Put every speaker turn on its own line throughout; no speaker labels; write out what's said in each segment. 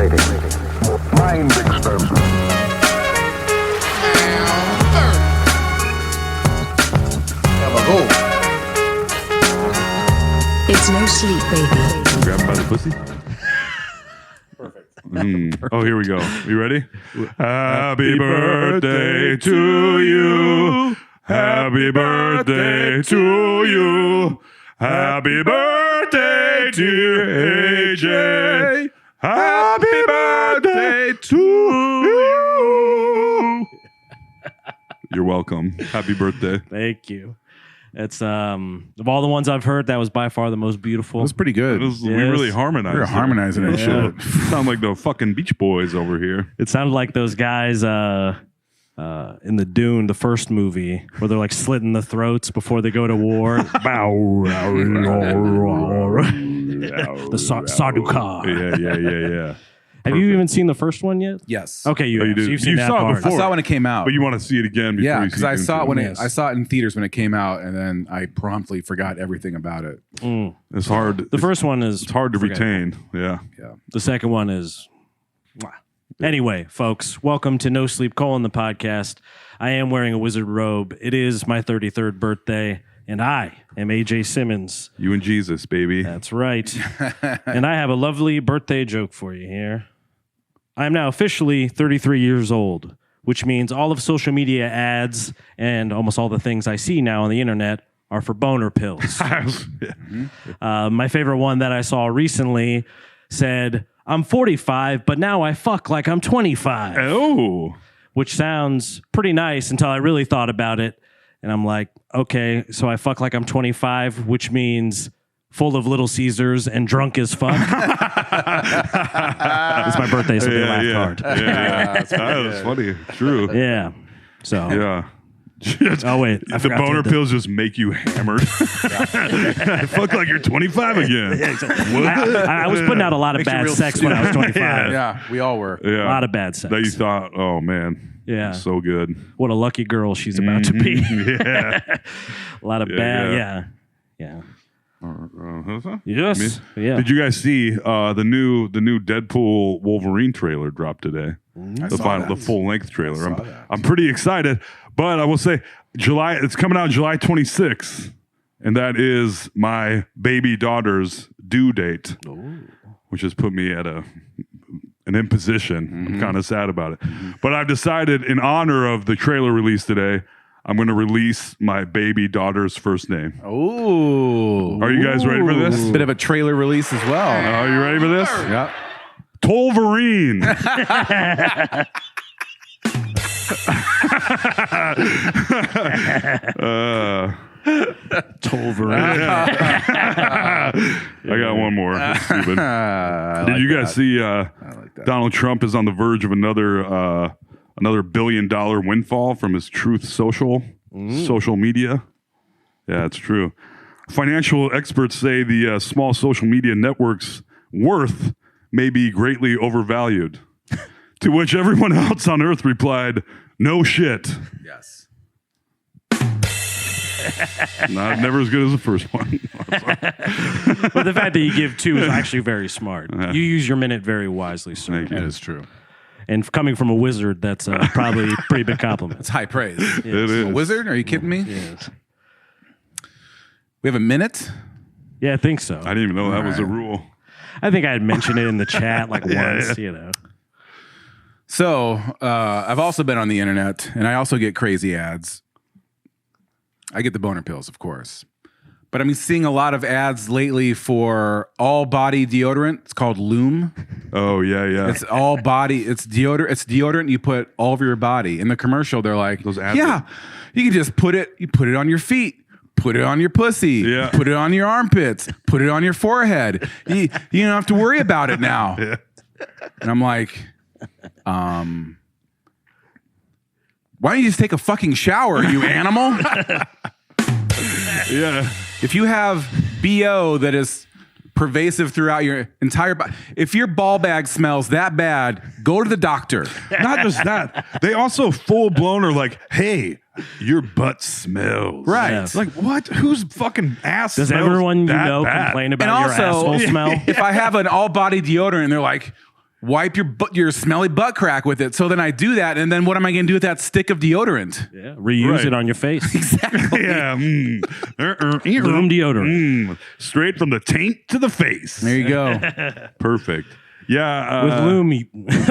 Manipulating. Mind experiment.
It's no sleep, baby.
Grab him by the pussy. Perfect. Oh, here we go. You ready? Happy birthday to you. Happy birthday to you. Happy birthday, dear AJ. Happy birthday to you. You're welcome. Happy birthday.
Thank you. It's of all the ones I've heard, that was by far the most beautiful.
It was pretty good.
We really harmonized.
We were harmonizing that shit.
Sound like the fucking Beach Boys over here.
It sounded like those guys in the Dune, the first movie, where they're like slitting the throats before they go to war. The Sardaukar.
Yeah.
Have you even seen the first one yet?
Yes.
Okay, you
Oh, you
have.
did.
So you've seen
You
that
saw it
part.
before.
I saw it when it came out.
But you want to see it again before
Yeah,
you
because I saw it when
Yes.
I saw it in theaters when it came out, and then I promptly forgot everything about it.
It's hard.
The first one is
It's hard to
forgettable.
retain. Yeah.
The second one is. Anyway, folks, welcome to No Sleep Colon, the podcast. I am wearing a wizard robe. It is my 33rd birthday, and I am AJ Simmons.
You and Jesus, baby.
That's right. And I have a lovely birthday joke for you here. I am now officially 33 years old, which means all of social media ads and almost all the things I see now on the internet are for boner pills. My favorite one that I saw recently said, "I'm 45, but now I fuck like I'm 25."
Oh.
Which sounds pretty nice until I really thought about it. And I'm like, okay, so I fuck like I'm 25, which means full of Little Caesars and drunk as fuck. It's my birthday, so they laughed hard.
Yeah. That was funny. True.
Yeah. So.
Yeah.
Oh, wait. I
The
forgot to
boner
hit the-
pills just make you hammered. Fuck like you're 25 again.
Yeah, exactly. I was putting out a lot of
Makes you
bad
real
sex when I was 25.
Yeah, we all were.
Yeah.
A lot of bad sex.
That you thought, oh man.
Yeah.
So good.
What a lucky girl she's about to be.
Yeah.
A lot of bad. Yeah. Yes. Yeah.
Did you guys see the new Deadpool Wolverine trailer dropped today? The full length trailer. I'm pretty excited, but I will say it's coming out July 26th, and that is my baby daughter's due date, which has put me at an imposition. I'm kind of sad about it, but I've decided in honor of the trailer release today, I'm going to release my baby daughter's first name.
Oh,
Are you guys ready for this?
Bit of a trailer release as well.
Are you ready for this?
Yeah.
Tollverine.
Tollverine.
I got one more. That's stupid. Did you guys see Donald Trump is on the verge of another $1 billion windfall from his Truth Social media? Yeah, it's true. Financial experts say the small social media network's worth may be greatly overvalued. To which everyone else on Earth replied, "No shit."
Yes.
Not never as good as the first one.
But the fact that you give two is actually very smart. You use your minute very wisely, sir.
Thank you.
That is true.
And coming from a wizard, that's probably a pretty big compliment.
It's high praise.
It is.
A wizard? Are you kidding me?
Yes.
We have a minute?
Yeah, I think so.
I didn't even know that was a rule.
I think I had mentioned it in the chat once, you know.
So, I've also been on the internet, and I also get crazy ads. I get the boner pills, of course. But I'm seeing a lot of ads lately for all body deodorant. It's called Lume.
Oh, yeah.
It's all body. It's deodorant you put all over your body. In the commercial, they're like,
Those ads
yeah, you can just put it on your feet. Put it on your pussy.
Yeah.
Put it on your armpits. Put it on your forehead. You don't have to worry about it now.
Yeah.
And I'm like, why don't you just take a fucking shower, you animal?
Yeah.
If you have BO that is pervasive throughout your entire body, if your ball bag smells that bad, go to the doctor.
Not just that. They also full blown are like, hey, your butt smells.
Right.
Yes.
Like, what? Whose fucking ass
Does
smells
everyone you
that
know
bad?
complain
And
about your
also,
asshole smell?
if I have an all body deodorant and they're like, wipe your smelly butt crack with it. So then I do that, and then what am I going to do with that stick of deodorant?
Yeah, reuse it on your face.
Exactly.
Yeah.
Room deodorant.
Straight from the taint to the face.
There you go.
Perfect. Yeah.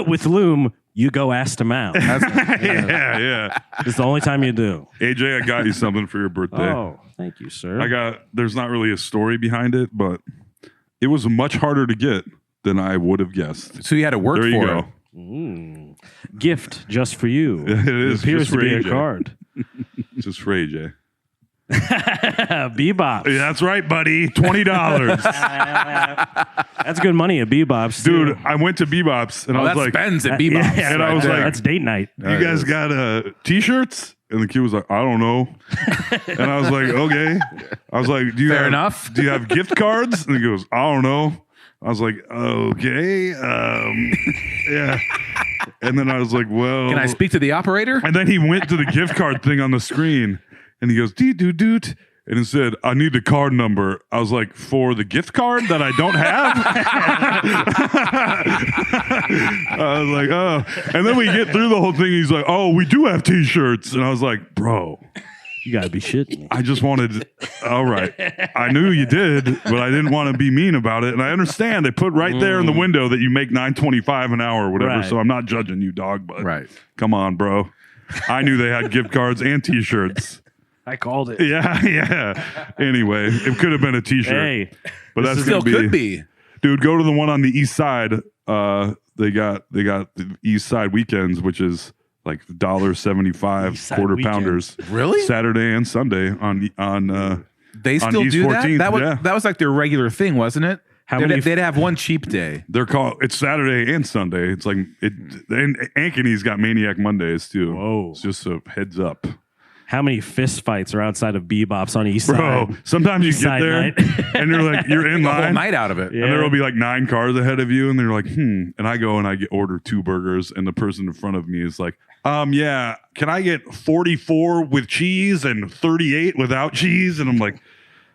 With Loom, you go ass to mouth.
Yeah.
It's the only time you do.
AJ, I got you something for your birthday.
Oh, thank you, sir.
There's not really a story behind it, but it was much harder to get than I would have guessed.
So you had to work
There you
for
go.
it. Gift just for you.
It is
appears
just
to
for
be a
AJ.
card.
Just for AJ.
Bebop.
Yeah, that's right, buddy. $20.
That's good money at Bebop's.
Dude, I went to Bebop's and I was
that
like,
spends at Bebop's.
Yeah,
and I was
there.
like,
that's date night.
you guys got t-shirts? And the kid was like, I don't know. And I was like, okay. I was like,
Fair enough.
Do you have gift cards? And he goes, I don't know. I was like, okay. Yeah. And then I was like, well.
Can I speak to the operator?
And then he went to the gift card thing on the screen and he goes, doot. And it said, I need the card number. I was like, for the gift card that I don't have? I was like, oh. And then we get through the whole thing. He's like, oh, we do have t-shirts. And I was like, bro,
You gotta be shitting me.
I just wanted, all right. I knew you did, but I didn't want to be mean about it. And I understand they put right there in the window that you make $9.25 an hour or whatever.
Right.
So I'm not judging you, dog, but
Right.
come on, bro. I knew they had gift cards and t-shirts.
I called it.
Yeah. Anyway, it could have been a t-shirt.
Hey,
but that's
Still
gonna
could be.
Dude, go to the one on the east side. They got the east side weekends, which is like $1.75
East Side
quarter
weekend.
pounders.
Really?
Saturday and Sunday on
They
on
still
East
do
14th,
that?
yeah.
That was like their regular thing, wasn't it?
How many
They'd have one cheap day.
they're called. It's Saturday and Sunday. It's like it. And Ankeny's got Maniac Mondays too.
Whoa.
It's just a heads up,
how many fist fights are outside of Bebop's on East
bro.
Side?
Sometimes you
East
get
Side
there
night.
and you're in
A whole
line.
night out of it.
Yeah.
And there will be like 9 cars ahead of you, and they're like, And I go and I order 2 burgers, and the person in front of me is like, yeah, can I get 44 with cheese and 38 without cheese? And I'm like,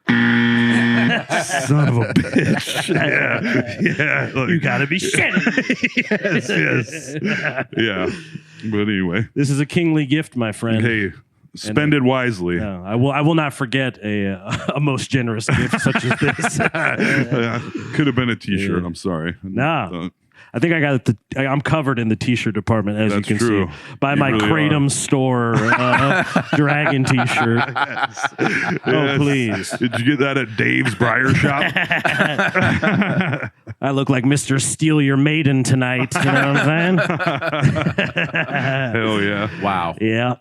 son of a bitch. Yeah. Like,
You gotta be shitting.
yes. Yeah. But anyway,
This is a kingly gift, my friend.
hey, spend it wisely.
Yeah, I will not forget a most generous gift such as this.
Could have been a t-shirt. I'm sorry.
Nah. I think I'm covered in the t-shirt department, as
That's
you can
true.
see, by
You
my
really
Kratom store dragon t-shirt. Oh,
Yes.
please.
Did you get that at Dave's Briar Shop?
I look like Mr. Steal Your Maiden tonight. You know what I'm saying?
Hell yeah.
Wow.
Yeah.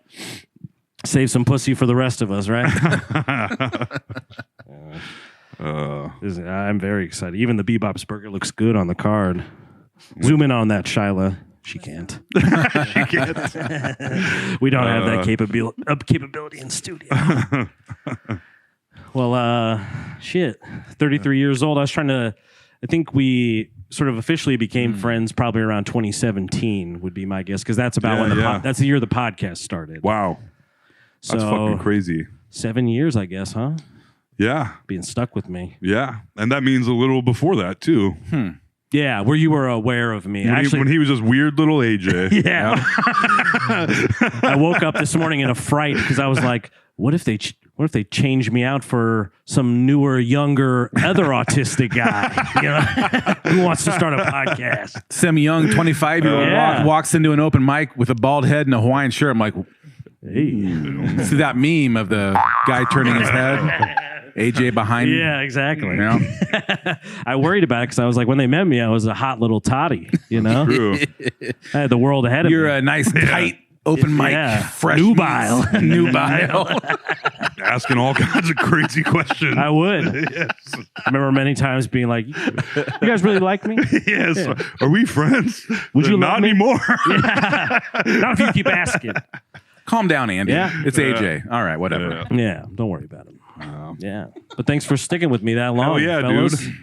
Save some pussy for the rest of us, right? I'm very excited. Even the Bebop's burger looks good on the card. Zoom in on that, Shyla. She can't.
She can't.
We don't have that capability in studio. Well, shit. 33 years old. I think we sort of officially became friends probably around 2017 would be my guess, because that's about when that's the year the podcast started.
Wow. That's
So,
fucking crazy.
7 years, I guess, huh?
Yeah.
Being stuck with me.
Yeah. And that means a little before that, too.
Yeah, where you were aware of me.
When he was just weird little AJ.
Yeah. I woke up this morning in a fright because I was like, what if they change me out for some newer, younger, other autistic guy, you know, who wants to start a podcast?
Some young 25-year-old
Yeah.
walks into an open mic with a bald head and a Hawaiian shirt. I'm like,
Hey.
see that meme of the guy turning his head? AJ behind me.
Yeah, exactly.
You know?
I worried about it because I was like, when they met me, I was a hot little toddy, you know?
True.
I had the world ahead of
You're
me.
a nice, tight, open mic,
Yeah.
fresh.
Nubile.
Nubile.
Asking all kinds of crazy questions.
I would.
Yes.
I remember many times being like, you guys really like me?
Yes. Are we friends?
Would you
Not
love me?
anymore.
Not if you keep asking.
Calm down, Andy.
Yeah.
It's AJ. All right, whatever.
Yeah.
Yeah, don't worry about him. Yeah. But thanks for sticking with me that long.
Hell yeah,
fellas.
dude.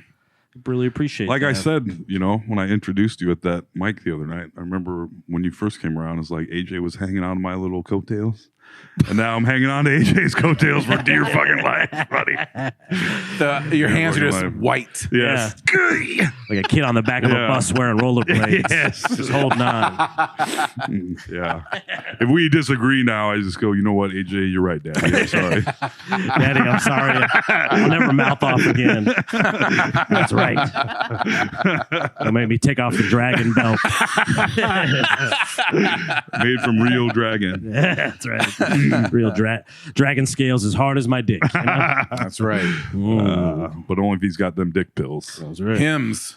Really appreciate
Like
that.
I said, when I introduced you at that mic the other night, I remember when you first came around, it's like AJ was hanging out on my little coattails. And now I'm hanging on to AJ's coattails for dear fucking life, buddy.
Your hands are just
fucking life.
white.
Yes.
Like a kid on the back of a
Yeah.
bus wearing rollerblades.
Yes.
Just holding on.
Yeah. If we disagree now, I just go, you know what, AJ, you're right, Daddy. I'm sorry.
Daddy, I'm sorry. I'll never mouth off again. That's right. Don't make me take off the dragon belt.
Made from real dragon.
That's right. Real dragon scales as hard as my dick. You know?
That's right.
But only if he's got them dick pills.
That's right.
Hymns.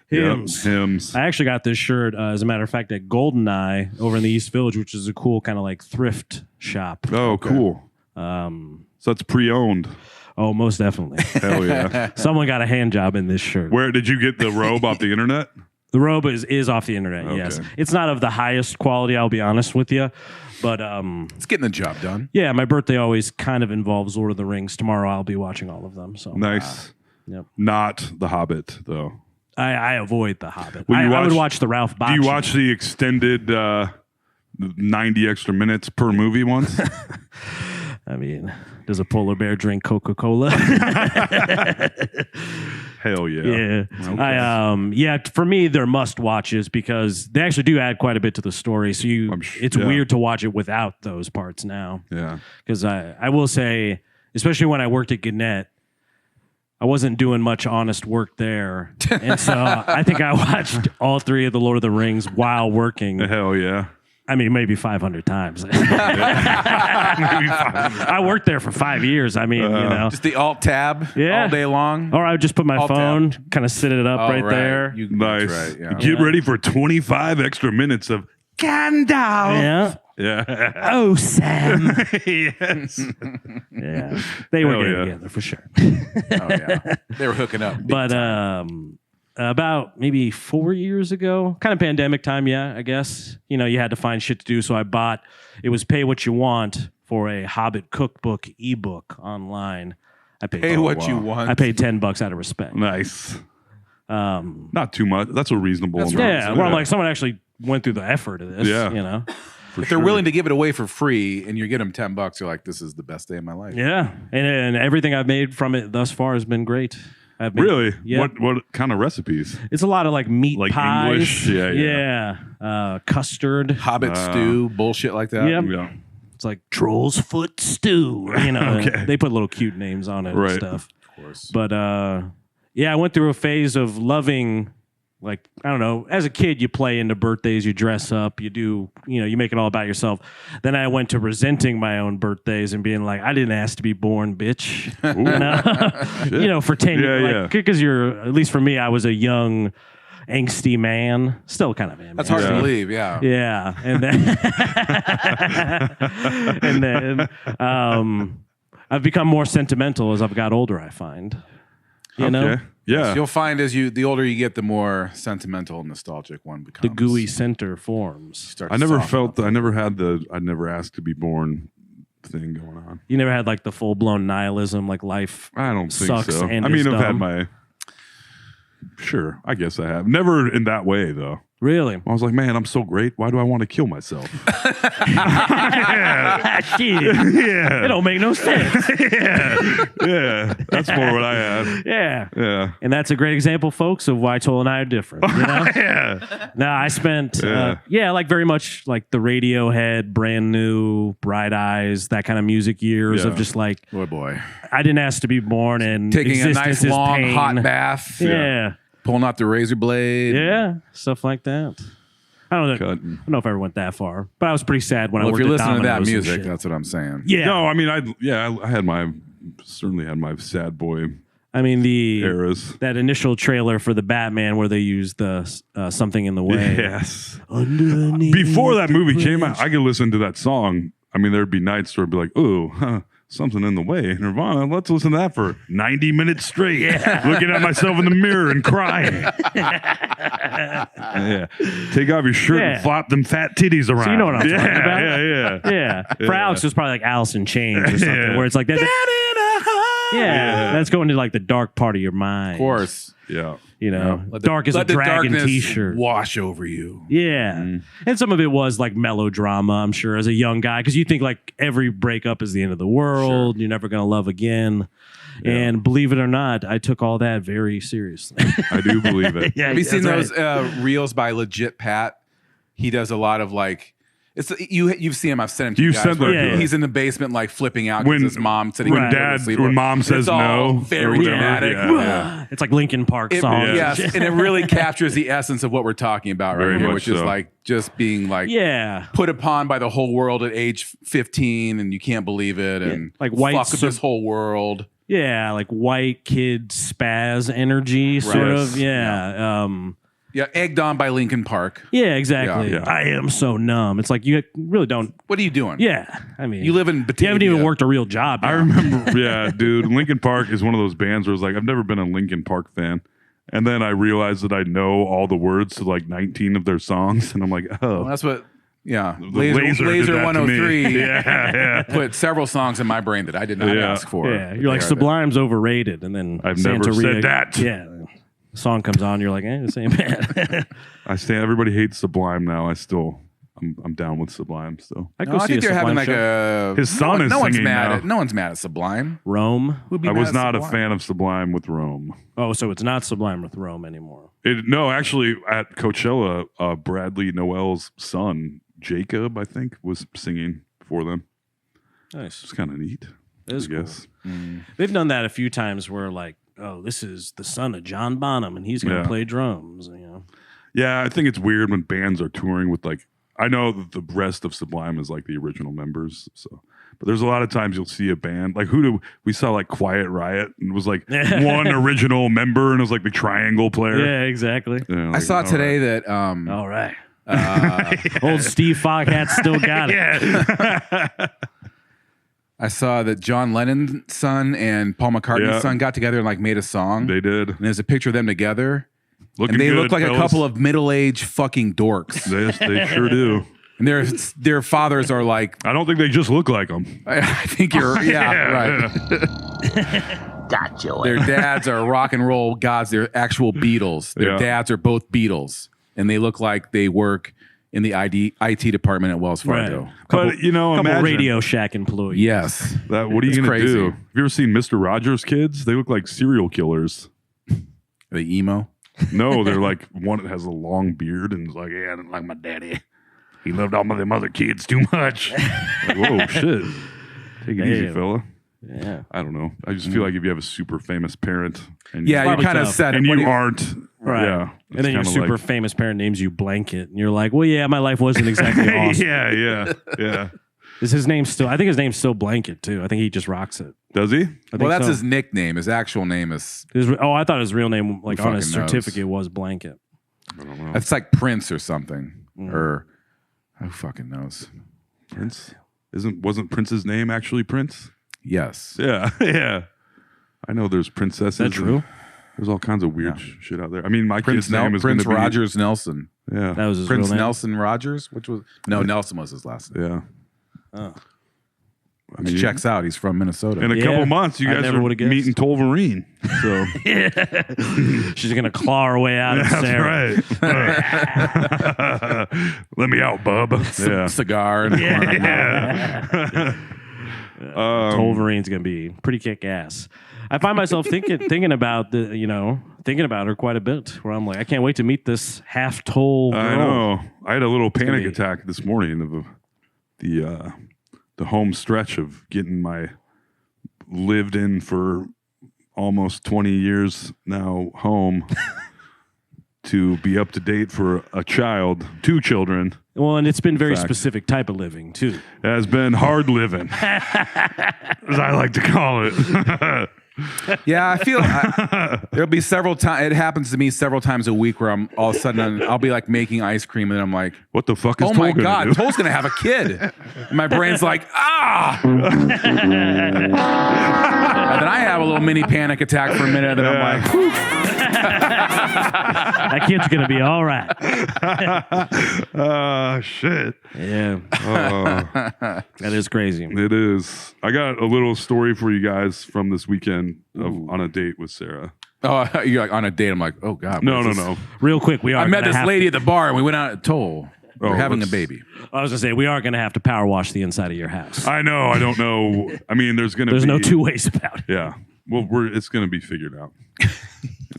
Hymns.
Yep, hymns.
I actually got this shirt, as a matter of fact, at Goldeneye over in the East Village, which is a cool kind of like thrift shop.
Oh, cool. So that's pre-owned.
Oh, most definitely.
Hell yeah.
Someone got a hand job in this shirt.
Where did you get the robe off the internet?
The robe is off the internet, yes.
Okay.
It's not of the highest quality, I'll be honest with you. But
It's getting the job done.
yeah, my birthday always kind of involves Lord of the Rings. Tomorrow I'll be watching all of them. So
Nice.
Yep.
Not The Hobbit, though.
I avoid The Hobbit.
Will you
I would
watch-
watch the Ralph Bakshi.
Do you watch the extended 90 extra minutes per movie once?
I mean, does a polar bear drink Coca-Cola?
Hell yeah.
Yeah.
Okay.
For me they're must watches because they actually do add quite a bit to the story. So it's
yeah.
weird to watch it without those parts now.
Yeah.
Because I will say, especially when I worked at Gannett, I wasn't doing much honest work there. And so I think I watched all three of the Lord of the Rings while working.
Hell yeah.
I mean, maybe 500 times. I worked there for 5 years. I mean, you know.
Just the alt tab
Yeah.
all day long.
Or I would just put my
Alt
phone, kind of sit it up
Oh,
right there.
Nice.
That's right, yeah.
Get ready for 25 extra minutes of Gandalf.
Yeah.
Yeah.
Oh, Sam.
Yes.
Yeah. They were
Hell
getting
yeah.
together for sure.
Oh, yeah. They were hooking up.
But about maybe 4 years ago, kind of pandemic time, yeah, I guess. You know, you had to find shit to do. So I bought, it was Pay What You Want for a Hobbit cookbook ebook online. I paid
Pay what you want.
I paid $10 out of respect.
Nice. Not too much. That's a reasonable amount.
Yeah, where I'm like, someone actually went through the effort of this.
Yeah.
You know?
For
If they're willing to give it away for free and you get them $10, you're like, this is the best day of my life.
Yeah. And everything I've made from it thus far has been great. I've made,
Really?
Yeah.
What kind of recipes?
It's a lot of like meat
Like
pies.
English? Yeah.
Custard.
Hobbit stew, bullshit like that.
Yep.
Yeah.
It's like Troll's Foot Stew. You know,
Okay.
they put little cute names on it
Right.
and stuff.
Of course.
But yeah, I went through a phase of loving, like, I don't know, as a kid, you play into birthdays, you dress up, you do, you know, you make it all about yourself. Then I went to resenting my own birthdays and being like, I didn't ask to be born, bitch. You know? You know, for 10 years.
yeah.
Because you're, at least for me, I was a young, angsty man. Still kind of am.
That's hard
Yeah.
to believe, yeah.
Yeah, and then I've become more sentimental as I've got older. I find, you know,
Okay. Yeah.
You'll find as the older you get, the more sentimental and nostalgic one becomes.
the gooey center forms.
Start
I
to
never
soften
felt
up.
I never had the I never asked to be born thing going on.
You never had like the full blown nihilism, like life.
I don't think
Sucks
so.
and
I mean,
is
I've had
dumb.
my sure. I guess I have. Never in that way though.
Really?
I was like, man, I'm so great. Why do I want to kill myself?
Shit.
Yeah.
It don't make no sense.
Yeah. That's more what I had.
Yeah.
Yeah.
And that's a great example, folks, of why Toll and I are different. You know?
Yeah.
No, I spent,
Yeah.
like very much like the Radiohead, Brand New, Bright Eyes, that kind of music years
Yeah.
of just like,
Oh boy.
I didn't ask to be born and
Taking a
existence
nice
is
long
pain.
hot bath.
Yeah.
Pulling out the razor blade.
Yeah. Stuff like that. I don't know.
Cutting.
I don't know if I ever went that far, but I was pretty sad when I
Well, if
worked
you're
at
listening to that
Domino's and
music,
shit.
that's what I'm saying.
Yeah.
No, I mean, I had my certainly had my sad boy
I mean,
eras.
that initial trailer for the Batman where they used the Something in the Way.
Yes.
Underneath
Before that
the
movie came
bridge.
out, I could listen to that song. I mean, there'd be nights where I'd be like, "Ooh, something in the way." Nirvana. Let's listen to that for 90 minutes straight. Yeah. Looking at myself in the mirror and crying. Yeah. Take off your shirt
Yeah.
and flop them fat titties around.
So you know what I'm
yeah,
talking about?
Yeah.
Yeah. For Alex, it's probably like Alice in Chains or something,
Yeah.
where it's like that. Yeah, that's going to like the dark part of your mind.
Of course.
Yeah.
You know,
Let
dark as a
the
dragon
darkness
t-shirt.
wash over you.
Yeah. And some of it was like melodrama, I'm sure, as a young guy, because you think like every breakup is the end of the world. You're never going to love again. And believe it or not, I took all that very seriously.
I do believe it.
Yeah,
Have you seen
that's
those reels by Legit Pat? He does a lot of like, you've seen him. I've sent him to you
You've
guys.
sent them
where
to us.
He's in the basement like flipping out
When-
because his mom sitting
when
in the
dad-
asleep.
when mom says
It's all
no,
very
or whatever.
dramatic.
Yeah.
It's like Linkin Park
It,
songs.
yes, and it really captures the essence of what we're talking about right
Very
here,
much
which is
so.
like just being like
Yeah.
put upon by the whole world at age 15, and you can't believe it, and
like white
fuck this whole world.
Yeah, like white kid spaz energy, sort
Yes.
of. Yeah.
Yeah, egged on by Linkin Park.
Yeah, exactly.
Yeah.
I am so numb. It's like you really don't.
What are you doing?
Yeah, I mean,
You live in
You haven't
Batavia.
even worked a real job.
I
yet.
remember, yeah, dude. Linkin Park is one of those bands where it's like, I've never been a Linkin Park fan. And then I realized that I know all the words to like 19 of their songs. And I'm like,
Well,
oh.
that's what. Yeah,
The
Laser
did that to me.
103
Yeah.
put several songs in my brain that I did not
Yeah.
ask for.
Yeah, you're like
They are
Sublime's overrated, and then
I've never
Santeria-
said that.
Yeah, the song comes on, you're like, this ain't bad.
I stand, everybody hates Sublime now. I'm down with Sublime still.
I
No, I think they're having like
show.
a.
His son
no,
is
no one's
singing
mad
now.
at. No one's mad at Sublime.
Rome.
Who'd be
I
mad
was
at
not a
Sublime?
fan of Sublime with Rome.
Oh, so it's not Sublime with Rome anymore.
No, actually, at Coachella, Bradley Noel's son, Jacob, I think, was singing for them.
Nice.
It's kind of neat.
It is
I
cool.
guess.
They've done that a few times where like, oh, this is the son of John Bonham, and he's going to
Yeah.
play drums. You know.
Yeah, I think it's weird when bands are touring with like. I know that the rest of Sublime is like the original members, so. But there's a lot of times you'll see a band like we saw like Quiet Riot and it was like one original member and it was like the triangle player.
Yeah, exactly.
Yeah,
I
like,
saw
all
today
right.
that.
All right. Old Steve Foghat still got it.
I saw that John Lennon's son and Paul McCartney's
Yeah.
son got together and like made a song.
They did.
And there's a picture of them together.
Looking
And they
good,
look like
fellas.
a couple of middle-aged fucking dorks.
They sure do.
And their fathers are like,
I don't think they just look like them.
I think you're, right.
Got you.
Their dads are rock and roll gods. They're actual Beatles. Their
Yeah.
dads are both Beatles. And they look like they work in the IT department at Wells Fargo.
Right.
But you know,
Couple
imagine
Radio Shack employees.
Yes.
that. What are you
It's
gonna
crazy.
do? Have you ever seen Mr. Rogers' kids? They look like serial killers.
The emo.
No, they're like one that has a long beard and is like, yeah, I didn't like my daddy. He loved all of them other kids too much. Like, whoa, shit. Take it easy,
Damn.
fella.
Yeah.
I don't know. I just feel like if you have a super famous parent and
Yeah, you're
Probably
kind of
tough.
set.
and
What
you
do
aren't,
Right.
yeah.
And then your
it's
super
kinda
famous parent names you Blanket. And you're like, well, yeah, my life wasn't exactly awesome.
yeah.
Is his name still? I think his name's still Blanket, too. I think he just rocks it.
Does he?
I think
Well, that's
so.
his nickname. His actual name is.
I thought his real name, like
Who
on his
fucking knows?
certificate, was Blanket.
I don't know.
It's like Prince or something. Or who fucking knows?
Prince wasn't Prince's name actually Prince?
Yes.
Yeah, yeah. I know there's princesses.
Is that true?
and There's all kinds of weird shit out there. I mean, my
Prince,
kid's name is
Prince
gonna be,
Rogers Nelson.
Yeah,
That was his
Prince
real name.
Nelson Rogers? Which was Nelson was his last name.
yeah.
Oh.
I mean,
Checks out. He's from Minnesota.
in a
Yeah,
couple months, you
I
guys
never
are
would've guessed.
meeting Tollverine. So
She's going to claw her way out of Sarah.
that's right. Let me out, bub. Yeah.
Cigar. In the corner.
Tollverine's going to be pretty kick ass. I find myself thinking about her quite a bit. Where I'm like, I can't wait to meet this half toll girl.
I know. I had a little panic
be-
attack this morning of the home stretch of getting my lived in for almost 20 years now home to be up to date for a child, 2 children.
Well, and it's been very
Fact.
specific type of living too.
It has been hard living, as I like to call it.
Yeah, I feel there'll be several times. It happens to me several times a week where I'm all of a sudden I'll be like making ice cream and then I'm like,
What the fuck is
oh
Toll
my
gonna
god,
do?
Toll's gonna have a kid. And my brain's like, and then I have a little mini panic attack for a minute, and I'm like, whew.
That kid's gonna be all right.
Shit.
Yeah, that is crazy.
It is. I got a little story for you guys from this weekend on a date with Sarah.
Oh, you're like on a date. I'm like, oh God.
No.
Real quick, we are.
I met this lady at the bar and we went out at Toll. We're having a baby.
I was gonna say we are gonna have to power wash the inside of your house.
I know. I don't know. I mean, there's no
two ways about it.
Yeah. Well, it's gonna be figured out.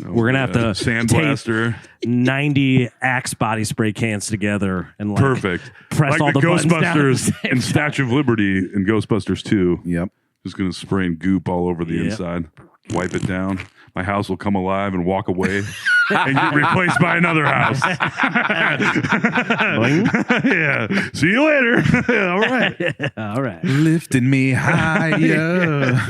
We're gonna have to
sandblaster
90 Axe body spray cans together and
perfect.
Press
like
all the
Ghostbusters and Statue of Liberty and Ghostbusters 2.
Yep.
Just gonna spray and goop all over the inside. Wipe it down. My house will come alive and walk away and get replaced by another house. Yeah. See you later. All right.
All right.
Lifting me higher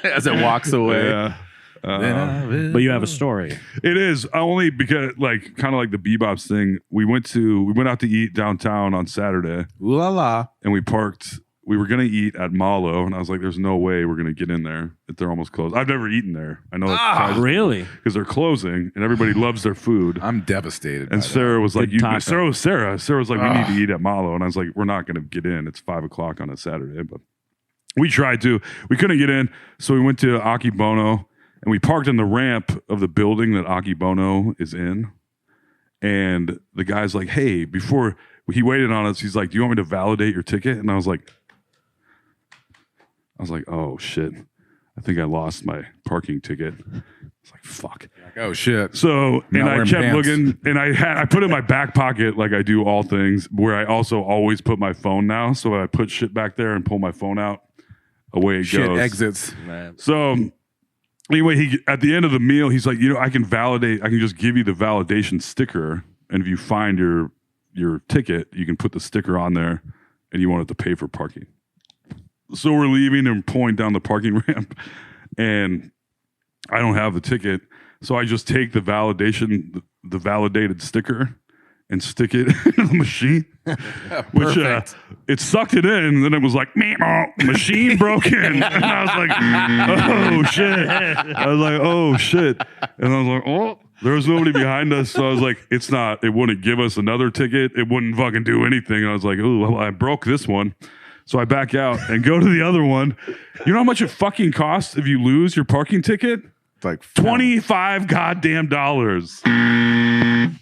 as it walks away.
Yeah.
But you have a story.
It is only because, like, kind of like the Bebop's thing. We went out to eat downtown on Saturday.
Ooh la la.
And we parked. We were gonna eat at Malo, and I was like, "There's no way we're gonna get in there if they're almost closed." I've never eaten there. I know that's
really
because they're closing, and everybody loves their food.
I'm devastated.
And Sarah was like,
Sarah
was like, "We need to eat at Malo," and I was like, "We're not gonna get in. It's 5:00 on a Saturday." But we tried to. We couldn't get in, so we went to Akibono, and we parked in the ramp of the building that Akibono is in. And the guy's like, "Hey," before he waited on us, he's like, "Do you want me to validate your ticket?" And I was like, "Oh shit, I think I lost my parking ticket." It's like, fuck.
Oh shit.
So, and I kept looking, and I put it in my back pocket like I do all things, where I also always put my phone now. So I put shit back there and pull my phone out, away it
Shit
goes.
exits.
So anyway, at the end of the meal, he's like, I can just give you the validation sticker, and if you find your ticket, you can put the sticker on there, and you won't have to pay for parking. So we're leaving and pulling down the parking ramp, and I don't have the ticket. So I just take the validated sticker and stick it in the machine, which it sucked it in. And then it was like, machine broken. And I was like, oh shit. And I was like, oh, there was nobody behind us. So I was like, it wouldn't give us another ticket. It wouldn't fucking do anything. And I was like, oh, well, I broke this one. So I back out and go to the other one. You know how much it fucking costs if you lose your parking ticket?
It's like
$25 goddamn dollars.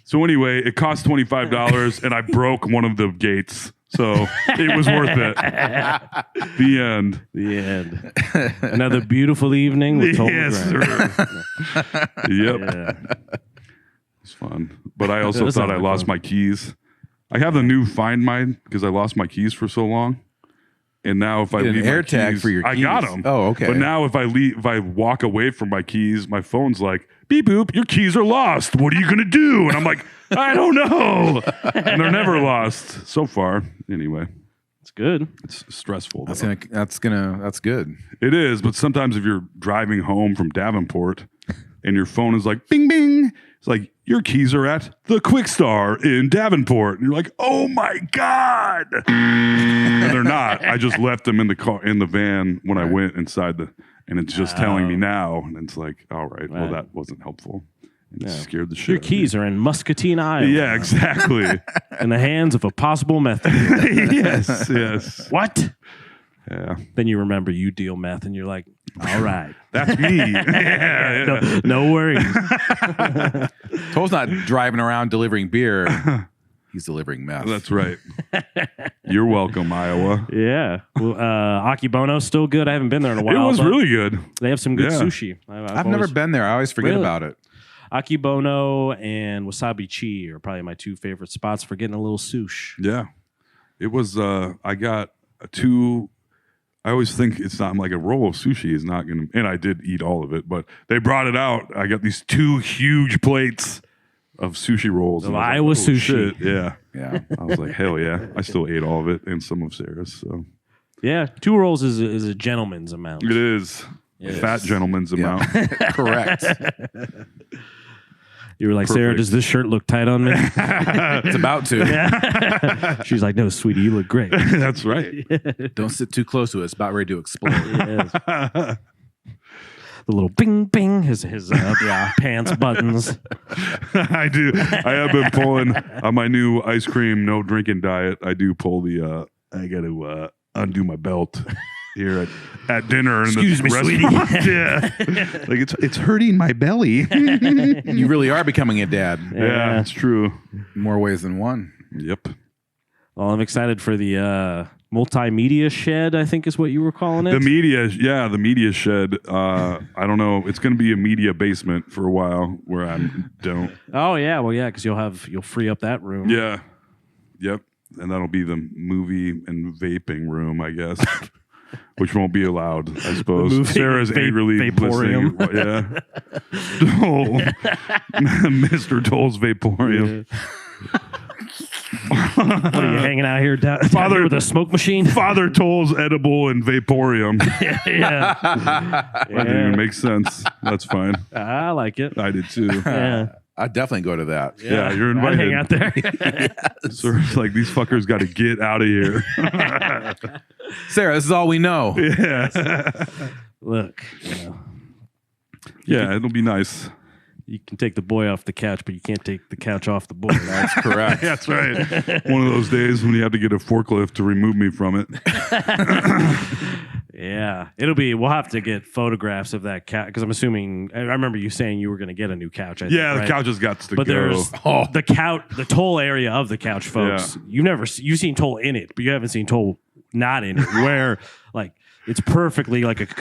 So anyway, it cost $25 and I broke one of the gates. So it was worth it. The end.
The end. Another beautiful evening with Tollverine.
Yes, sir. Yep. Yeah. It's fun. But I also thought I lost my keys. I have the new Find My because I lost my keys for so long. And now if I leave
an air
my
tag
keys,
for your keys.
I got them.
Oh, okay.
But now if I walk away from my keys, my phone's like, beep boop, your keys are lost. What are you gonna do? And I'm like, I don't know. And they're never lost so far. Anyway,
it's good.
It's stressful.
That's good.
It is, but sometimes if you're driving home from Davenport and your phone is like, bing bing, it's like your keys are at the Quick Star in Davenport. And you're like, oh my God. And they're not. I just left them in the car, in the van when I went inside and it's just telling me now. And it's like, all right, well, that wasn't helpful. And it scared the shit
Your
out of
keys
me.
are in Muscatine, Iowa.
Yeah, exactly.
In the hands of a possible meth.
Yes.
What?
Yeah.
Then you remember you deal meth and you're like, all right.
That's me. Yeah.
No worries.
Toll's not driving around delivering beer. He's delivering meth.
That's right. You're welcome, Iowa.
Yeah. Well, Akibono's still good. I haven't been there in a while.
It was really good.
They have some good
Yeah.
sushi.
I've never been there. I always forget
Really?
about it.
Akibono and Wasabi Chi are probably my two favorite spots for getting a little sushi.
Yeah. It was, I got two. I always think it's not like a roll of sushi is not going to, and I did eat all of it, but they brought it out. I got these two huge plates of sushi rolls.
Of Iowa sushi.
Shit. Yeah.
Yeah.
I was like, hell yeah. I still ate all of it and some of Sarah's. So
Yeah. 2 rolls is a gentleman's amount.
it is.
Yes.
Fat gentleman's amount.
Correct.
You were like, Sarah,
Perfect.
does this shirt look tight on me?
It's about to.
She's like, no, sweetie, you look great.
That's right.
Don't sit too close to it. It's about ready to explode.
Yes. little bing bing, his pants buttons.
I do. I have been pulling on my new ice cream no drinking diet. I do pull the. I got to undo my belt here at dinner.
Excuse me,
restaurant.
sweetie.
Yeah, like it's hurting my belly.
You really are becoming a dad.
Yeah, it's true.
More ways than one.
Yep.
Well, I'm excited for the multimedia shed, I think is what you were calling it.
The media shed. I don't know. It's going to be a media basement for a while where I don't.
Oh yeah, well yeah, because you'll free up that room.
Yeah. Yep. And that'll be the movie and vaping room, I guess, which won't be allowed, I suppose. Sarah's angrily listening. Yeah. Mr. Toll's Vaporium.
Yeah. What are you hanging out here down with a smoke machine?
Father Toll's Edible and Vaporium.
Yeah.
That didn't even make sense. That's fine.
I like it.
I did too.
Yeah.
I'd definitely go to that.
Yeah, you're
I'd
invited.
hang out there.
So it's like these fuckers got to get out of here.
Sarah, this is all we know.
Yeah.
Look,
Yeah, it'll be nice.
you can take the boy off the couch, but you can't take the couch off the boy.
That's correct.
That's right. One of those days when you have to get a forklift to remove me from it.
Yeah, we'll have to get photographs of that couch because I'm assuming, I remember you saying you were going to get a new couch. I think,
Yeah, the
right?
couch has got to
But
go.
there's the couch, the Toll area of the couch, folks. You've seen Toll in it, but you haven't seen Toll not in it, where like it's perfectly like
It's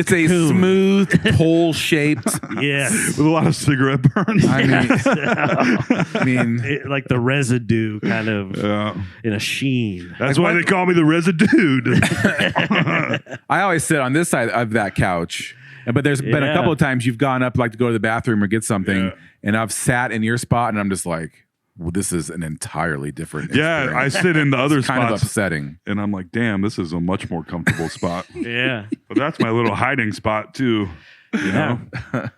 cocoon.
a smooth, pole-shaped.
Yes.
With a lot of cigarette burns.
I mean,
Like the residue kind of
Yeah.
in a sheen.
That's why they call me the residue.
I always sit on this side of that couch. But there's been a
Yeah.
couple of times you've gone up like to go to the bathroom or get something,
Yeah.
and I've sat in your spot, and I'm just like, well, this is an entirely different
Yeah, I
experience.
sit in the other
It's kind of
spots
upsetting.
and I'm like, damn, this is a much more comfortable spot.
Yeah.
But that's my little hiding spot too. You know?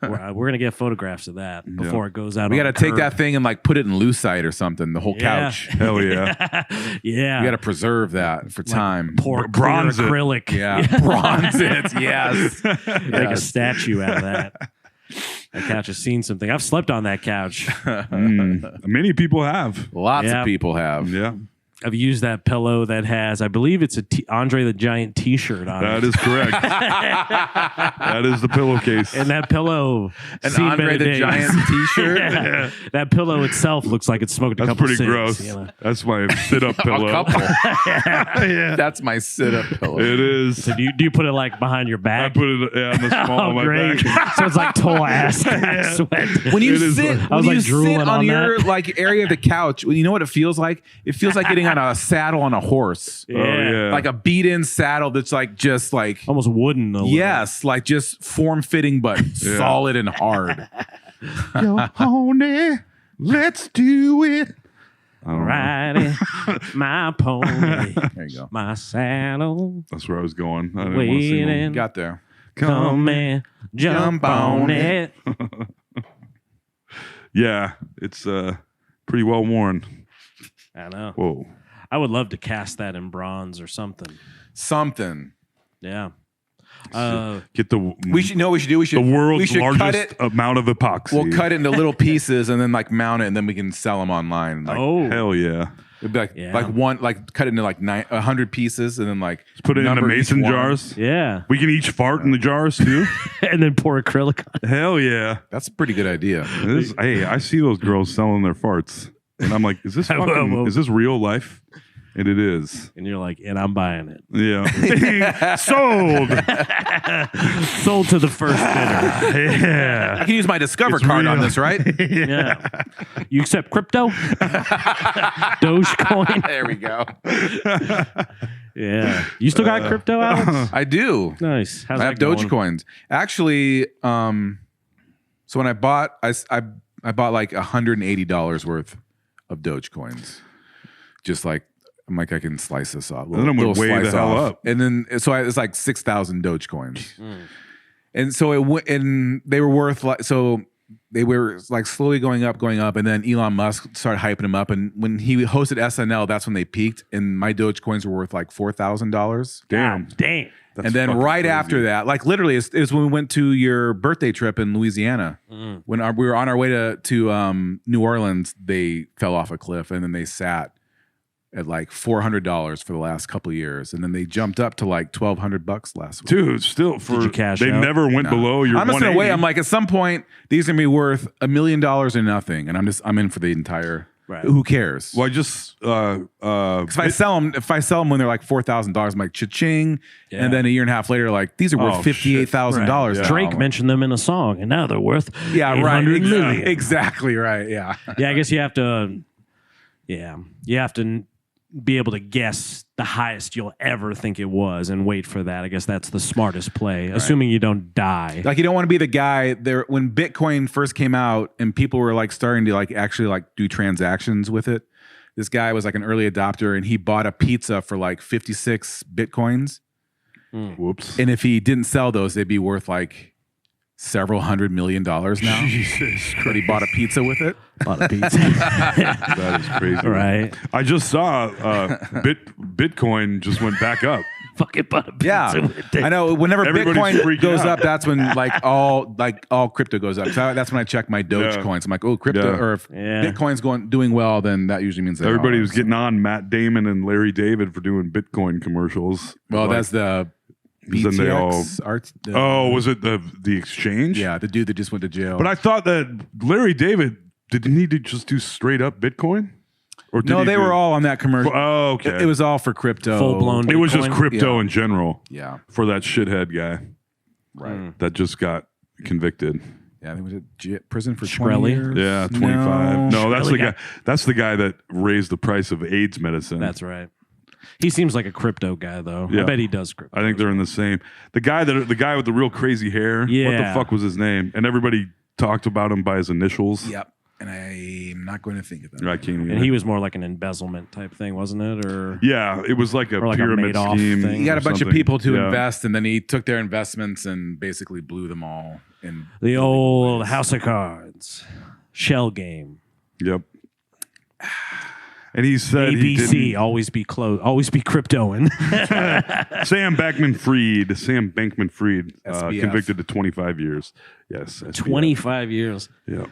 We're going to get photographs of that before it goes out.
We
on
got to
the
take
curb.
that thing and like put it in lucite or something. The whole
Yeah.
couch.
Hell yeah.
Yeah.
We got to preserve that for time.
pour
bronze it.
acrylic.
Yeah, bronze it. Yes,
Make a statue out of that. That couch has seen something. I've slept on that couch.
Many people have.
Lots
Yeah.
of people have.
Yeah.
I've used that pillow that has, I believe it's a Andre the Giant T-shirt on
That
it.
is correct. That is the pillowcase.
And that pillow,
An
seen
Andre
better
the
days.
Giant T-shirt.
Yeah. That pillow itself looks like it's smoked a
That's
couple
pretty
cigs,
gross.
you know?
That's my sit-up pillow.
A couple.
Yeah.
That's my sit-up pillow.
It is.
So do you put it like behind your
I
back?
put it on the small of
Oh,
my
great.
back.
So it's like toll ass sweat.
When you
It is-
sit,
I
was,
when
like,
you
drooling
sit
on
on your
that.
like area of the couch, you know what it feels like? It feels like getting on a saddle on a horse,
Oh, yeah.
like a beat-in saddle that's like just like
Almost wooden. A little.
yes, like just form-fitting but solid and hard.
Yo, honey, let's do it.
Riding my pony,
There you go.
my saddle,
That's where I was going. I didn't want to sing along.
waiting.
Got there.
Come and jump on it.
Yeah, it's pretty well worn.
I know.
Whoa.
I would love to cast that in bronze or something.
Something.
Yeah.
Get the
We should know what we should do. We should
the world's
we should cut
largest
it.
amount of epoxy.
We'll cut it into little pieces and then like mount it and then we can sell them online. Like,
Oh.
Hell yeah.
it'd be like
Yeah.
like one like cut it into like 100 pieces and then like
Put it in the
number each
mason
one.
jars.
Yeah.
We can each fart in the jars too.
And then pour acrylic on it.
Hell yeah.
That's a pretty good idea.
Hey, I see those girls selling their farts. And I'm like, is this
Whoa.
is this real life? And it is.
And you're like, and I'm buying it.
Yeah. Sold.
Sold to the first bidder.
Yeah.
I can use my Discover
It's
card on
real.
this, right?
Yeah. You accept crypto? Dogecoin?
There we go.
Yeah. You still got crypto, Alex?
I do.
Nice. How's
I
that
have
going?
Dogecoins. Actually, so when I bought, I bought like $180 worth of Dogecoins. Just like, I'm like, I can slice this off.
then I'm gonna weigh the
slice
hell
off.
up.
And then, so it's like 6,000 Dogecoins. And so it went, and they were worth like, so they were like slowly going up, and then Elon Musk started hyping them up. And when he hosted SNL, that's when they peaked. And my Dogecoins were worth like $4,000.
Damn.
Damn.
That's
And then
fucking
right
crazy.
after that, like literally, it was when we went to your birthday trip in Louisiana. When we were on our way to New Orleans, they fell off a cliff, and then they sat at like $400 for the last couple of years, and then they jumped up to like $1,200 last week.
Dude, still for
you cash
they
out?
never went below your.
I'm just in a way.
180.
I'm like, at some point, these are gonna be worth $1 million or nothing, and I'm in for the entire.
Right.
Who cares?
Well, I just
If I sell them when they're like $4,000, I'm like cha-ching,
Yeah.
and then a year and a half later, like these are worth
Oh, shit.
$58,000.
Right.
now.
Drake mentioned them in a song, and now they're worth
Yeah, right.
800 million.
Exactly right. Yeah.
Yeah, I guess you have to. Yeah, you have to be able to guess the highest you'll ever think it was, and wait for that. I guess that's the smartest play, assuming you don't die.
Like you don't want to be the guy there when Bitcoin first came out and people were like starting to like actually like do transactions with it. This guy was like an early adopter, and he bought a pizza for like 56 Bitcoins.
whoops.
And if he didn't sell those, they'd be worth like several $100 million now.
Jesus
But he bought a pizza with it.
Bought a pizza.
That is crazy.
Right.
I just saw Bitcoin just went back up.
Fucking bought a pizza
Yeah,
with it.
I know. Whenever
Everybody's
Bitcoin
freaking
goes
out.
up, that's when all crypto goes up. So that's when I check my Doge
Yeah.
coins. I'm like, oh, crypto,
Yeah.
or if
Yeah.
Bitcoin's doing well, then that usually means
Everybody was getting on Matt Damon and Larry David for doing Bitcoin commercials.
Well,
Like,
that's the
then they all-
BTX art.
oh, was it the exchange?
yeah, the dude that just went to jail.
But I thought that Larry David didn't he just do straight up Bitcoin? Or did
no,
he
they
do-
were all on that commercial.
Oh, okay.
It was all for crypto.
Full-blown
It was just
Bitcoin?
crypto
Yeah.
in general
Yeah,
for that shithead guy
right.
that just got convicted.
Yeah, he was at prison for
Shkreli?
20 years.
Yeah, 25. No, that's
Really
the guy. That's the guy that raised the price of AIDS medicine.
That's right. He seems like a crypto guy, though. I
Yeah.
bet he does crypto.
I think they're in the same. The guy with the real crazy hair. What the
Yeah.
fuck was his name? And everybody talked about him by his initials.
Yep. And I'm not going to think of that.
I can't even.
And he was more like an embezzlement type thing, wasn't it? Or
Yeah, it was like a
Or like a
pyramid
Madoff
scheme.
thing.
He got a
or
bunch of
something.
people to
Yeah.
invest, and then he took their investments and basically blew them all. In
the old House of Cards shell game.
Yep. And he said he
ABC,
didn't.
always be cryptoing.
Sam Bankman-Fried,
SBF.
convicted to 25 years. Yes, SBF.
25 years.
Yeah,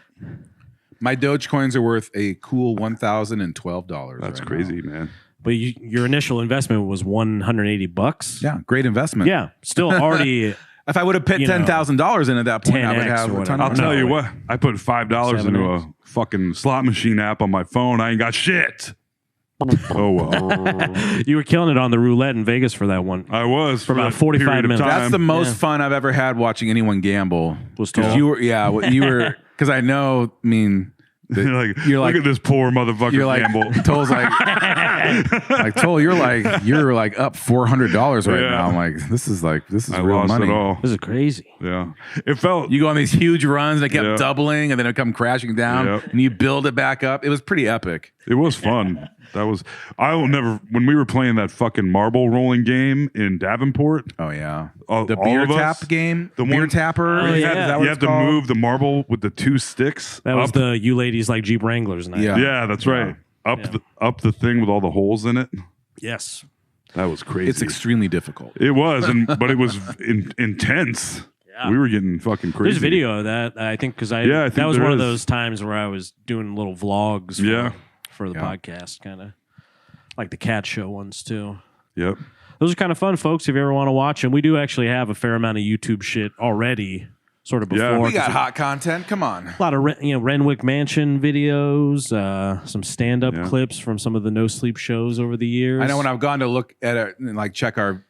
My Dogecoins are worth a cool $1,012.
that's
right
crazy, man.
But your initial investment was $180.
now. Yeah, great investment.
Yeah, still already.
If I would have put
You know,
$10,000 in at that point, I would
10X
have
or
a ton
whatever.
of
I'll tell you
wait.
what. I put $5 into
7X.
a fucking slot machine app on my phone. I ain't got shit. Oh well,
You were killing it on the roulette in Vegas for that one.
I was for
about
that
45
period of
minutes.
time.
That's the most
Yeah.
fun I've ever had watching anyone gamble.
Was
'Cause
Toll.
you were, yeah, you were, because I know, I mean, that
You're like, look at this poor motherfucker
you're like,
gamble.
Toll's like Toll, you're like up $400 right
Yeah.
now. I'm like, this is
I
real
lost
money.
it all.
This is crazy.
Yeah, it felt.
You go on these huge runs, they kept
Yeah.
doubling, and then it come crashing down,
Yep.
and you build it back up. It was pretty epic.
It was fun. That was. I will never. When we were playing that fucking marble rolling game in Davenport,
Oh yeah,
all
the beer
of us,
tap game,
the
beer
one-
tapper.
Oh,
Is
yeah.
that what
you
it's
have to
called?
move the marble with the two sticks.
That was
up.
the you ladies like Jeep Wranglers night.
Yeah.
Yeah, that's right. Up the thing with all the holes in it.
Yes.
That was crazy.
It's extremely difficult.
It was, but it was intense.
Yeah.
We were getting fucking crazy.
There's video of that, I think, because
I think
that was
there
one of
is.
those times where I was doing little vlogs for the
Yeah.
podcast, kind of like the cat show ones, too.
Yep.
Those are kind of fun, folks, if you ever want to watch them. We do actually have a fair amount of YouTube shit already, sort of
Yeah.
before.
We got hot content. Come on.
a lot of Renwick Mansion videos, some stand-up
Yeah.
clips from some of the No Sleep shows over the years.
I know when I've gone to look at it and like check our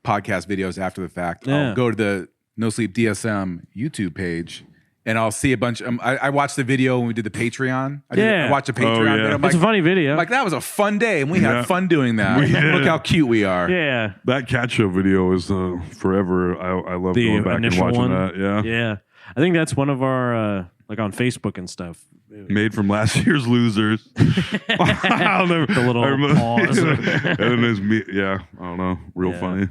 podcast videos after the fact,
Yeah.
I'll go to the No Sleep DSM YouTube page and I'll see a bunch. I watched the video when we did the Patreon. I watched a Patreon
yeah.
video. I'm
It's
like,
a funny video.
like, that was a fun day and we
Yeah.
had fun doing that.
We did.
Look how cute we are.
yeah,
That cat show video is forever. I love
the
going back and
initial
watching
one.
that. Yeah.
Yeah, I think that's one of our like on Facebook and stuff.
Made from last year's losers. I'll never,
The little
I remember-
pause.
and then there's me. Yeah, I don't know. Real
Yeah.
funny.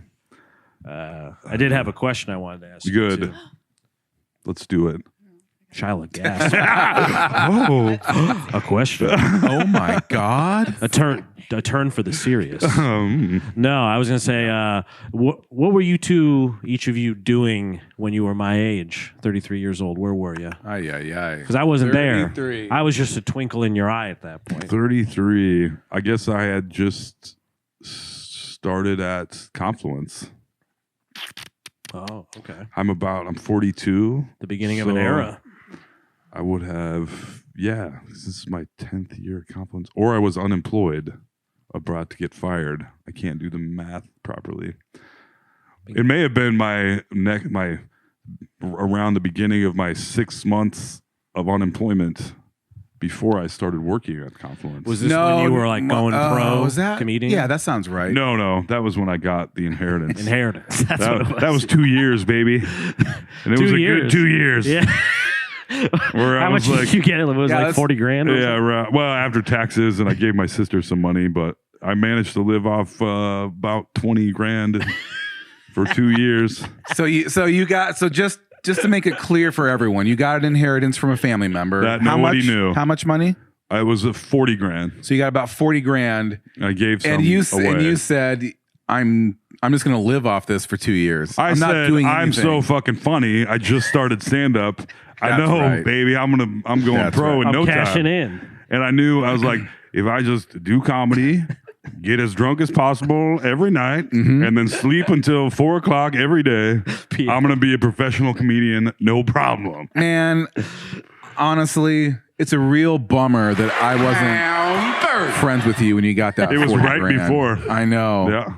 I did have a question I wanted to ask.
Good.
You too.
Let's do it.
Shia gasp.
Oh,
A question.
Oh my God.
A turn for the serious. No, I was gonna say, what were you two, each of you, doing when you were my age, 33 years old? Where were you?
Because
Because I wasn't there.
33.
I was just a twinkle in your eye at that point.
33. I guess I had just started at Confluence.
Oh, okay.
I'm 42.
The beginning of an
So
era.
I would have, this is my 10th year at Confluence. Or I was unemployed, about to get fired. I can't do the math properly. It may have been around the beginning of my 6 months of unemployment before I started working at Confluence.
Was this when you were like going pro
was that?
comedian?
Yeah, that sounds right.
No, that was when I got the inheritance.
Inheritance. That's what it was.
That was 2 years, baby. And it was a good 2 years.
Yeah.
Where
How
I was
much
like,
did you get? It was like 40 grand?
yeah, right. Well, after taxes, and I gave my sister some money, but I managed to live off about 20 grand for 2 years.
So just to make it clear for everyone, you got an inheritance from a family member.
That nobody knew.
How much money?
I was 40 grand.
So you got about 40 grand.
I gave some
And you
away.
said, I'm just going to live off this for 2 years.
I
I'm
said,
not doing anything.
I'm so fucking funny. I just started stand up. I
That's
know,
right.
baby. I'm going
That's
pro
right.
in
I'm
no
cashing
time.
in.
And I knew, I was like, if I just do comedy, get as drunk as possible every night, and then sleep until 4 o'clock every day, I'm going to be a professional comedian. No problem.
Man, honestly, it's a real bummer that I wasn't friends with you when you got that.
It was
40
right
grand.
before.
I know.
Yeah.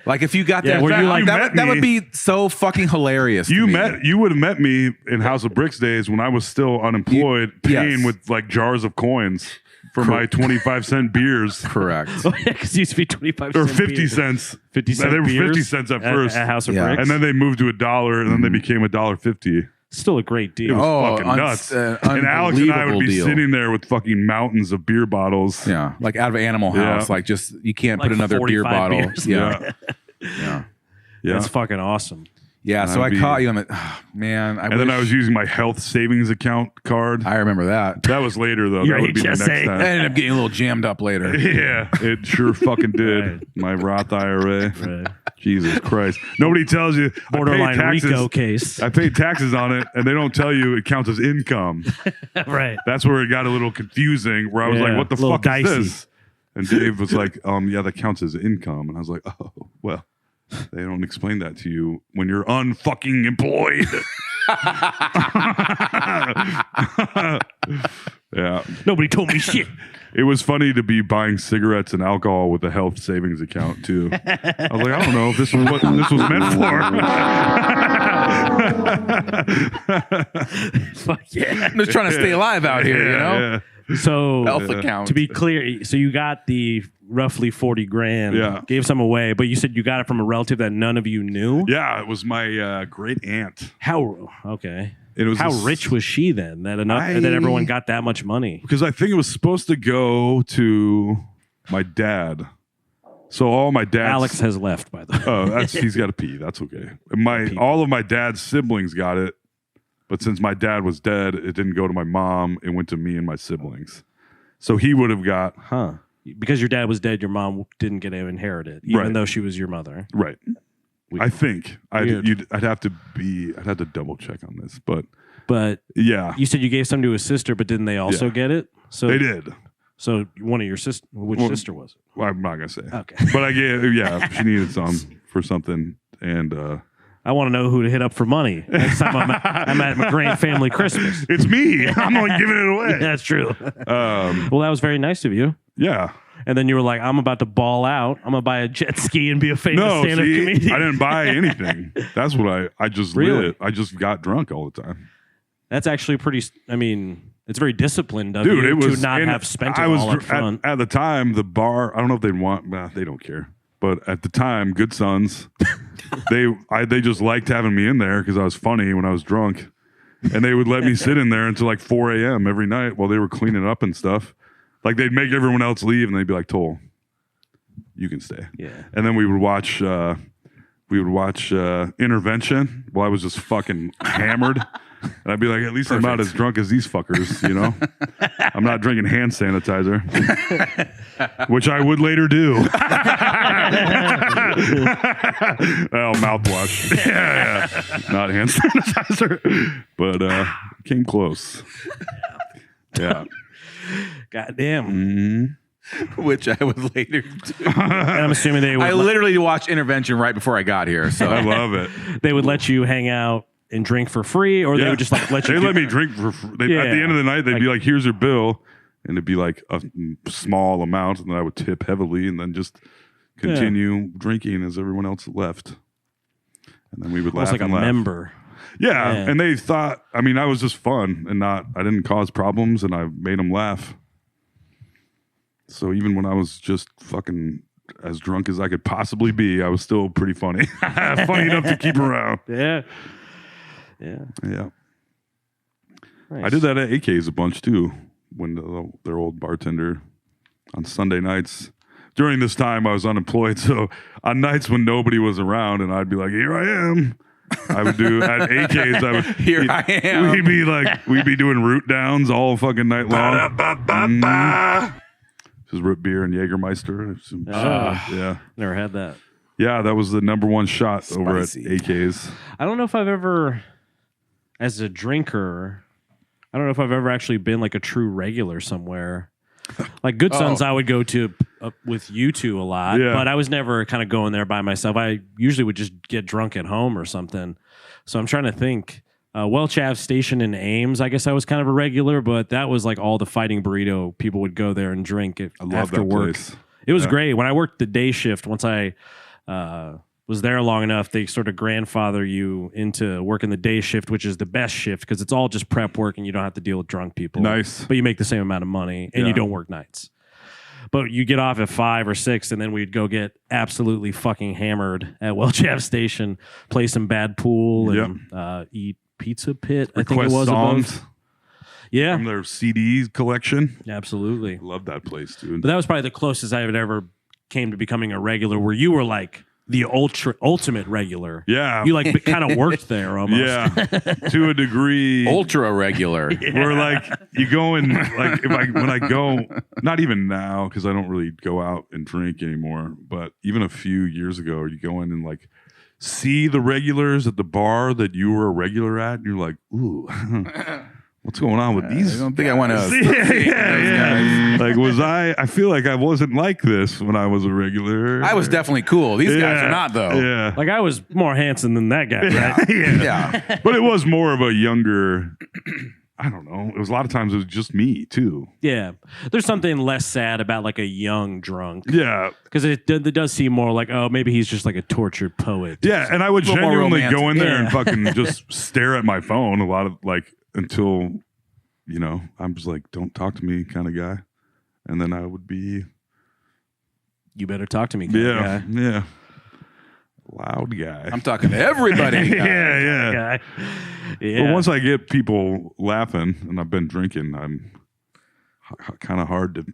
Like if you got that,
were you like-
that would be so fucking hilarious. to me.
You would have met me in House of Bricks days when I was still unemployed, paying
yes.
with like jars of coins for my 25-cent beers.
Correct.
Oh, yeah, because it used to be 25
Or
cents.
50 cents.
50 cent
They were
beers
50 cents at first.
At House of
Yeah.
Bricks.
And then they moved to $1, and then they became $1.50.
Still a great
It
deal.
was fucking nuts. And Alex and I would be
deal.
sitting there with fucking mountains of beer bottles.
Yeah, like out of Animal
Yeah.
House. Like just you can't
Like
put another beer
45
bottle.
beers.
Yeah, yeah,
Yeah.
That's fucking awesome.
yeah. So I
That'd be-
caught you on the man.
And then I was using my health savings account card.
I remember that.
That was later, though.
Your
That would be the next
HSA.
I
time.
ended up getting a little jammed up later.
Yeah, it sure fucking did.
Right.
My Roth IRA.
Right.
Jesus Christ. Nobody tells you.
Borderline
I paid taxes.
Rico case.
I paid taxes on it, and they don't tell you it counts as income.
Right.
That's where it got a little confusing, where I was
Yeah,
like, what the
a little
fuck
dicey.
is this? And Dave was like, yeah, that counts as income. And I was like, oh, well, they don't explain that to you when you're unfucking employed. Yeah.
Nobody told me shit.
It was funny to be buying cigarettes and alcohol with a health savings account too. I was like, I don't know if this was what this was meant for.
Fuck yeah.
I'm just trying to stay alive out here, you know.
Yeah.
So
Health account.
to be clear, so you got the roughly 40 grand,
Yeah.
gave some away, but you said you got it from a relative that none of you knew.
Yeah, it was my great aunt.
How? Okay.
It was
How
this-
rich was she then? That everyone got that much money.
Because I think it was supposed to go to my dad. So all my dad's
Alex has left, by the way.
Oh, he's got to pee. That's okay. All of my dad's siblings got it, but since my dad was dead, it didn't go to my mom. It went to me and my siblings. So he would have got
Huh. Because your dad was dead, your mom didn't get to inherit it, even
Right.
though she was your mother.
right. I think
Weird.
I'd have to double check on this, but
But
yeah,
you said you gave some to his sister, but didn't they also
Yeah.
get it? So
they did.
So one of your sister, which
Well,
sister was it?
Well, I'm not gonna say.
Okay.
But I gave. Yeah, she needed some for something, and
I want to know who to hit up for money next time I'm at my grand family Christmas.
it's me. I'm like giving it away.
That's true. Well, that was very nice of you.
Yeah.
And then you were like, I'm about to ball out. I'm going to buy a jet ski and be a famous
No,
stand-up
see,
comedian.
I didn't buy anything. That's what I just
Really?
lit. I just got drunk all the time.
That's actually pretty, I mean, it's very disciplined of
Dude,
you
it was
to not
and
have spent it
I was
all up front.
at the time the bar. I don't know if they want. They don't care. But at the time, Good Sons, they just liked having me in there because I was funny when I was drunk, and they would let me sit in there until like 4 a.m. every night while they were cleaning up and stuff. Like they'd make everyone else leave, and they'd be like, "Toll, you can stay."
Yeah.
And then we would watch we would watch Intervention while I was just fucking hammered. And I'd be like, at least I'm not as drunk as these fuckers, you know? I'm not drinking hand sanitizer, which I would later do. Oh, mouthwash. Yeah. Not hand sanitizer, but came close. Yeah.
Goddamn.
Which I would later do.
And I'm assuming they would.
I literally watched Intervention right before I got here. So
I love it.
They would let you hang out and drink for free, or they would just like let you.
They let me drink for free. At the end of the night, they'd be like, "Here's your bill," and it'd be like a small amount, and then I would tip heavily, and then just continue drinking as everyone else left. And then we would laugh
like
and
a
laugh.
member.
Yeah, and they thought, I mean, I was just fun and I didn't cause problems, and I made them laugh. So even when I was just fucking as drunk as I could possibly be, I was still pretty funny. Funny enough to keep around.
Yeah.
Nice. I did that at AK's a bunch too, when their old bartender on Sunday nights. During this time, I was unemployed, so on nights when nobody was around, and I'd be like, "Here I am." I would do at AK's. I would
Here I am.
We'd be doing root downs all fucking night long. Just root beer and Jägermeister. Yeah,
Never had that.
yeah. That was the number one shot over at
Spicy.
AK's.
I don't know if I've ever, as a drinker, I don't know if I've ever actually been like a true regular somewhere. Like Good Sons, I would go to with you two a lot, but I was never kind of going there by myself. I usually would just get drunk at home or something. So I'm trying to think. Welch Ave Station in Ames, I guess I was kind of a regular, but that was like all the Fighting Burrito people would go there and drink after
that
work.
place.
It was great. When I worked the day shift, once I was there long enough, they sort of grandfather you into working the day shift, which is the best shift because it's all just prep work and you don't have to deal with drunk people.
Nice.
But you make the same amount of money and you don't work nights. But you get off at 5 or 6, and then we'd go get absolutely fucking hammered at Welch Ave Station, play some bad pool, and eat Pizza Pit. I think it was
songs
above. Yeah,
from their CD collection.
absolutely.
Love that place, dude.
But that was probably the closest I had ever came to becoming a regular, where you were like the ultimate regular.
Yeah.
You like kind of worked there almost.
Yeah, to a degree.
Ultra regular.
Where like you go in, like when I go, not even now because I don't really go out and drink anymore, but even a few years ago, you go in and like see the regulars at the bar that you were a regular at, and you're like, ooh, what's going on with these?
I don't think I want to.
Yeah. Like I feel like I wasn't like this when I was a regular.
I was definitely cool. These guys are not, though.
Yeah.
Like I was more handsome than that guy, right?
Yeah.
But it was more of a younger, I don't know. It was a lot of times it was just me too.
Yeah. There's something less sad about like a young drunk.
Yeah.
Because it does seem more like, oh, maybe he's just like a tortured poet.
Yeah. And I would
little more
genuinely
romantic.
go in there and
Yeah.
fucking just stare at my phone a lot of like until, you know, I'm just like, don't talk to me kind of guy. And then I would be.
You better talk to me, guy.
Yeah. Loud guy.
I'm talking to everybody.
yeah.
Guy. Yeah.
But once I get people laughing and I've been drinking, I'm kind of hard to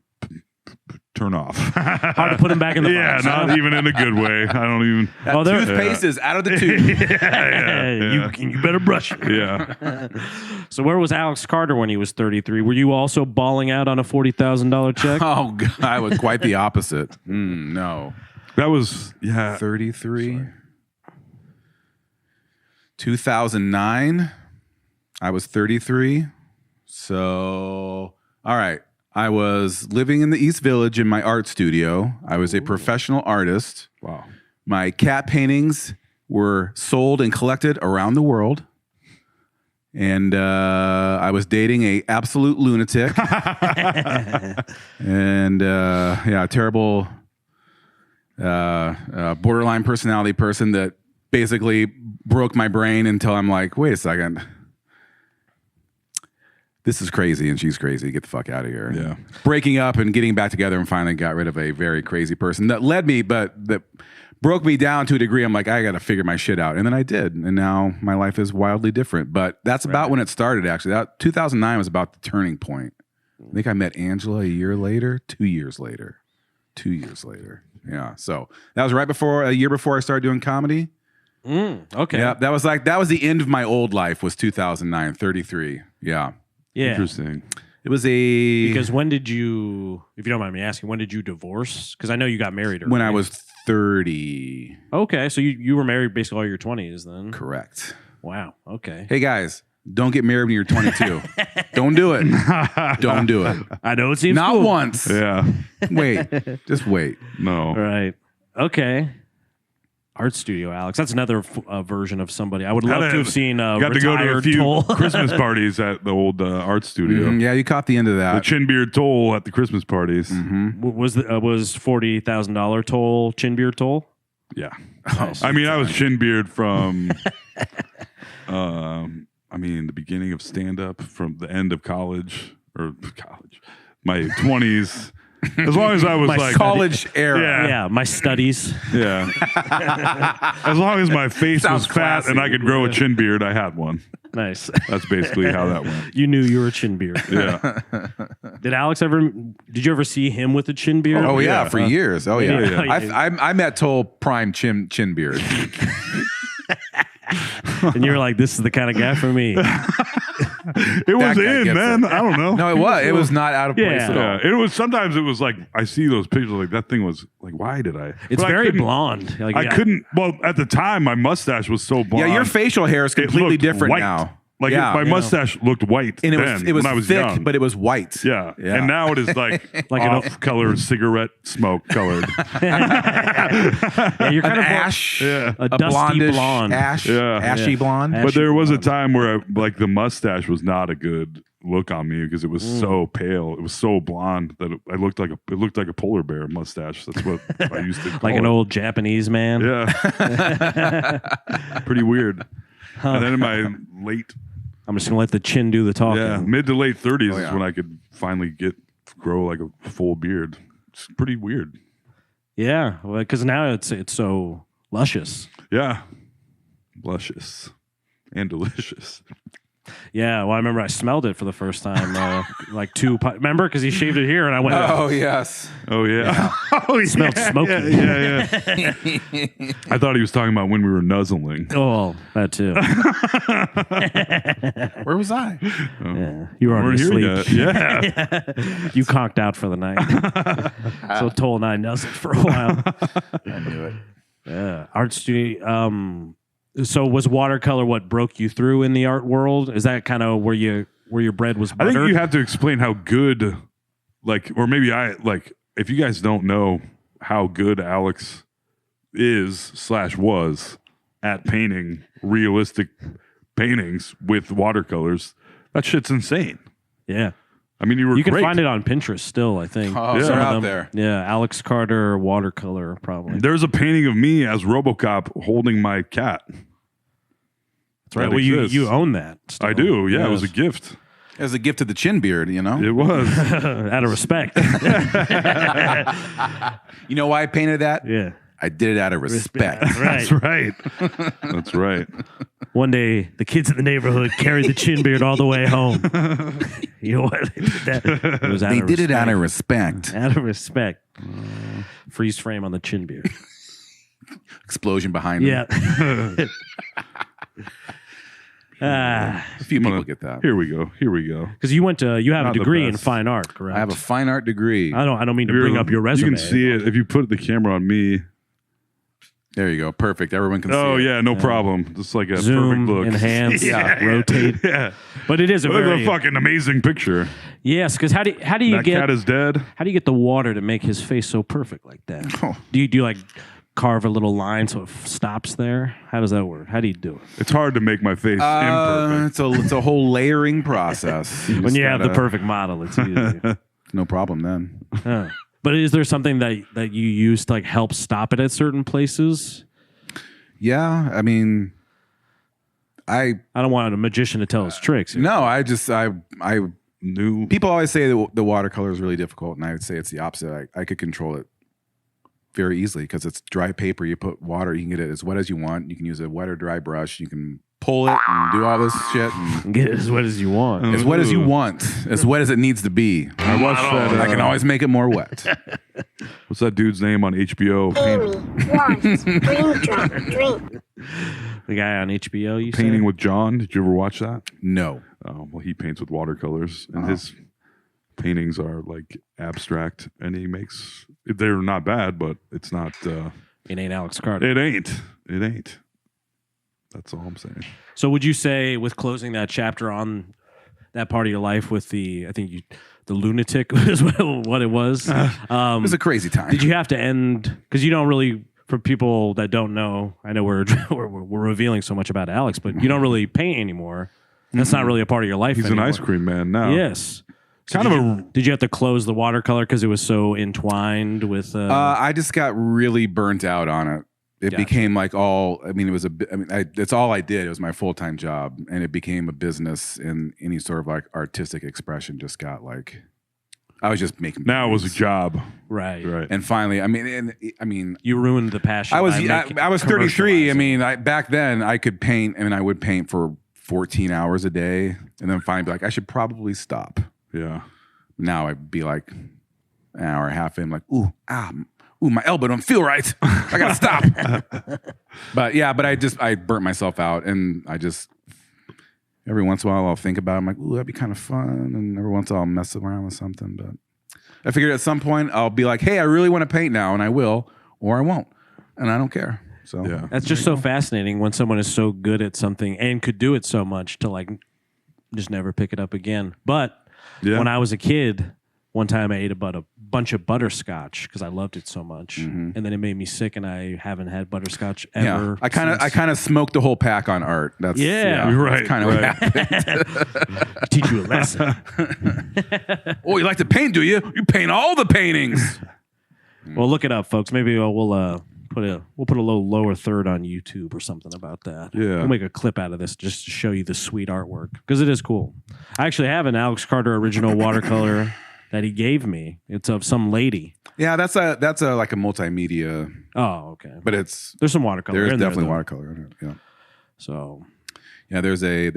turn off.
Hard to put him back in the box.
Not even in a good way. I don't even.
That
there-
toothpaste is out of the tube.
Yeah.
You better brush it.
Yeah.
So where was Alex Carter when he was 33? Were you also balling out on a $40,000 check?
Oh, God. I was quite the opposite. No.
That was,
33. 2009. I was 33. So, all right. I was living in the East Village in my art studio. I was a professional artist.
wow.
My cat paintings were sold and collected around the world. And I was dating a absolute lunatic. And terrible borderline personality person that basically broke my brain until I'm like, wait a second. This is crazy and she's crazy. Get the fuck out of here.
Yeah.
Breaking up and getting back together and finally got rid of a very crazy person that led me, but that broke me down to a degree. I'm like, I got to figure my shit out. And then I did. And now my life is wildly different. But that's about when it started, actually. That 2009 was about the turning point. I think I met Angela a year later, 2 years later. 2 years later. Yeah. So that was a year before I started doing comedy.
Okay.
Yeah, that was the end of my old life. Was 2009, 33. Yeah,
Interesting.
it was a
Because when did you, if you don't mind me asking, when did you divorce? Because I know you got married early.
when I was 30.
Okay, so you were married basically all your 20s then.
Correct.
Wow. Okay.
Hey guys, don't get married when you're 22. Don't do it. Don't do it.
I know it seems
Not
cool.
once.
Yeah.
Wait. Just wait.
No.
Right. Okay. Art studio, Alex. That's another version of somebody. I would love to have seen
Got to go to a
retired
few
Toll.
Christmas parties at the old art studio.
Yeah, you caught the end of
The
that.
chin beard toll at the Christmas parties.
Was $40,000 Toll chin beard Toll?
Yeah. I mean, I was chin beard from, the beginning of stand up, from the end of college, my 20s. As long as I was like
College era.
Yeah, my studies.
Yeah. As long as my face
Sounds
was fat
classy.
and I could grow a chin beard, I had one.
Nice.
That's basically how that went.
You knew you were a chin beard.
Yeah.
Did you ever see him with a chin beard?
Oh yeah,
Yeah.
for years. Oh yeah.
Yeah.
I met Toll prime chin beard.
And you were like, this is the kind of guy for me.
It was
That guy
in,
gets
man.
it.
I don't know.
No, it was. It was not out of place
Yeah.
at all.
Yeah, it was. Sometimes it was like I see those pictures, like that thing was like, why did I?
It's
But I
very
couldn't-
blonde. Like,
I
yeah.
couldn't. Well, at the time, my mustache was so blonde.
Yeah, your facial hair is
it
completely
looked
different
white.
now.
Like
yeah.
my mustache looked white
and
then
it was
when I was
thick,
young.
but it was white.
Yeah.
Yeah.
And now it is like
Like an-
off-color cigarette smoke colored.
Yeah, you're kind
An
of
ash,
Yeah.
a
a
dusty
blondish
blonde.
ash,
Yeah.
ashy
Yeah.
blonde.
Ash-
But there was a
blonde.
time where the mustache was not a good look on me because it was so pale. It was so blonde that it looked like a polar bear mustache. That's what I used to call
like an
it.
old Japanese man.
Yeah. Pretty weird. And then in my late,
I'm just gonna let the chin do the talking.
yeah, mid to late 30s
Oh, yeah.
is when I could finally grow like a full beard. It's pretty weird.
Yeah, because now it's so luscious.
Yeah. Luscious and delicious.
Yeah, well, I remember I smelled it for the first time, like remember? Because he shaved it here, and I went,
Oh yes.
Oh, yeah. Oh, yeah.
smelled smoky.
Yeah. I thought he was talking about when we were nuzzling.
Oh, that too.
Where was I?
Yeah, you were
We're
already
here
asleep.
yet. Yeah.
You conked out for the night. So Toll and I nuzzled for a while.
I knew it.
Yeah, art studio. So was watercolor what broke you through in the art world? Is that kind of where your bread was
I
buttered?
think you have to explain how good, or maybe if you guys don't know how good Alex was at painting realistic paintings with watercolors, that shit's insane.
Yeah.
I mean, you were
You can
great.
find it on Pinterest still, I think.
Oh,
Yeah.
they're
Some of
out
them.
there.
Yeah, Alex Carter watercolor probably.
There's a painting of me as RoboCop holding my cat.
That's right.
that
Well, you
exists.
own that. Still.
I do. Yeah, it was a
Yes.
gift.
As a gift to the chin beard, you know.
It was.
Out of respect.
You know why I painted that?
Yeah.
I did it out of respect.
Right.
That's right. That's right.
One day, the kids in the neighborhood carried the chin beard all the way home. You know what? They did that. It was out
They
of
did it
respect.
out of respect.
Out of respect. Freeze frame on the chin beard.
Explosion behind them.
Yeah.
A few people get that.
Here we go.
Because you have a
Not the
degree in
best.
fine art, correct?
I have a fine art degree.
I don't mean to bring up your resume.
You can see it if you put the camera on me.
There you go. Perfect. Everyone can see
Oh
it.
yeah, no problem. Just like a
Zoom,
perfect look.
enhance,
Yeah.
rotate.
Yeah.
But it is a
Look at
very
a fucking amazing picture.
yes. Because how do you
That
get
cat is dead.
how do you get the water to make his face so perfect like that?
Oh.
Do you like carve a little line so it stops there? How does that work? How do you do it?
It's hard to make my face imperfect.
It's a whole layering process.
When
just
you have the
gotta-
perfect model, it's easy.
No problem then.
Huh. But is there something that you use to like help stop it at certain places?
Yeah, I mean,
I don't want a magician to tell his tricks.
no, I
New.
people always say the watercolor is really difficult, and I would say it's the opposite. I could control it very easily because it's dry paper. You put water, you can get it as wet as you want. You can use a wet or dry brush. You can pull it and do all this shit. And
Get it as wet as you want.
as wet as you want, as wet as it needs to be.
I watched that.
I can always make it more wet.
What's that dude's name on HBO?
Amy wants raindrop drink.
The guy on HBO, you
Painting
said?
with John. Did you ever watch that?
No.
Well, he paints with watercolors, and his paintings are like abstract, and he makes. They're not bad, but it's not.
It ain't Alex Carter.
It ain't. That's all I'm saying.
So would you say with closing that chapter on that part of your life with the lunatic is what it was?
It was a crazy time.
Did you have to end, because you don't really, for people that don't know, I know we're revealing so much about Alex, but you don't really paint anymore. That's not really a part of your life
He's
anymore.
an ice cream man now.
Yes. So
Kind of
did you have to close the watercolor because it was so entwined with?
I just got really burnt out on it. It
Gotcha.
became like it's all I did. It was my full-time job, and it became a business, and any sort of like artistic expression just got like, I was just making.
Now it was a
movies.
job.
right.
And finally, I mean,
You ruined the passion.
I was
by making-
I was 33. I
commercializing.
mean, back then I could paint. I mean, I would paint for 14 hours a day, and then finally be like, I should probably stop.
Yeah.
Now I'd be like an hour and a half in, like, ooh, my elbow don't feel right. I gotta stop. But I burnt myself out, and I just every once in a while I'll think about it. I'm like, ooh, that'd be kind of fun, and every once in a while I'll mess around with something. But I figured at some point I'll be like, hey, I really want to paint now, and I will, or I won't, and I don't care. So
Yeah.
That's just so fascinating when someone is so good at something and could do it so much to like just never pick it up again. But
Yeah.
when I was a kid, one time I ate about a bunch of butterscotch because I loved it so much, and then it made me sick, and I haven't had butterscotch ever.
I kind of smoked the whole pack on art. That's
Yeah.
You're right.
Kind of what happened.
teach you a lesson.
Oh, you like to paint, do you? You paint all the paintings.
Well, look it up, folks. Maybe we'll put a little lower third on YouTube or something about that.
Yeah.
We'll make a clip out of this just to show you the sweet artwork because it is cool. I actually have an Alex Carter original watercolor that he gave me. It's of some lady.
Yeah, that's a like a multimedia,
Oh, okay.
but there's
There's some watercolor. in there,
definitely
though.
watercolor in it. Yeah.
So
Yeah, there's a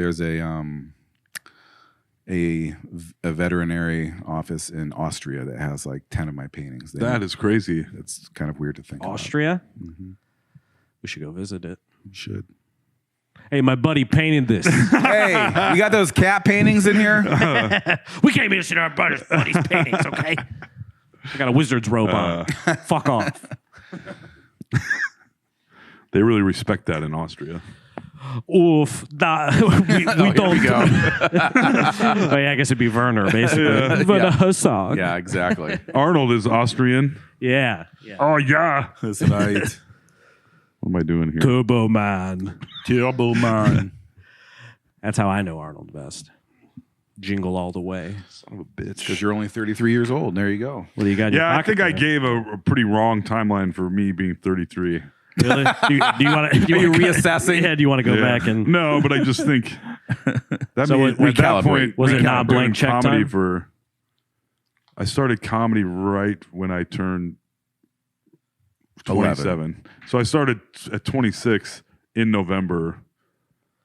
veterinary office in Austria that has like 10 of my paintings.
That is crazy.
It's kind of weird to think
Austria. We should go visit it.
about. You should.
Hey, my buddy painted this.
Hey, you got those cat paintings in here?
We came here to see our buddy's paintings, okay? I got a wizard's robe on. Fuck off.
They really respect that in Austria.
Oof. Nah, we don't.
Here we go.
Oh, yeah, I guess it'd be Werner, basically. But a hussar.
Yeah, exactly.
Arnold is Austrian.
Yeah.
Oh yeah.
That's right.
What am I doing here?
Turbo Man.
Turbo man.
That's how I know Arnold best. Jingle all the way.
Son of a bitch.
Because you're only 33 years old. There you go.
What do you got in your
Yeah, I
pocket
think I
there?
gave a pretty wrong timeline for me being 33.
Really? Do you want to?
Are you reassessing?
Yeah. Do you want to go back and?
No, but I just think that
So
means,
it-
at that
recalibrate.
point
Was it
recalibrate
not blank
doing
check
comedy
time?
I started comedy right when I turned 27. So I started at 26 in November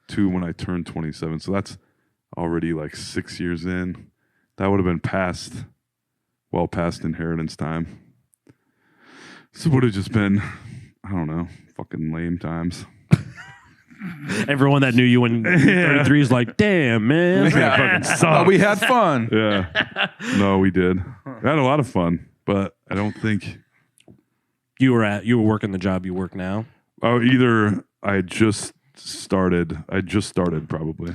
to when I turned 27. So that's already like 6 years in. That would have been past inheritance time. So it would have just been, I don't know, fucking lame times.
Everyone that knew you when you were 33 is like, damn, man.
Fucking
Oh,
sucks.
we had fun.
Yeah. No, we did. We had a lot of fun, but I don't think.
You were working the job you work now.
Oh, either I just started probably.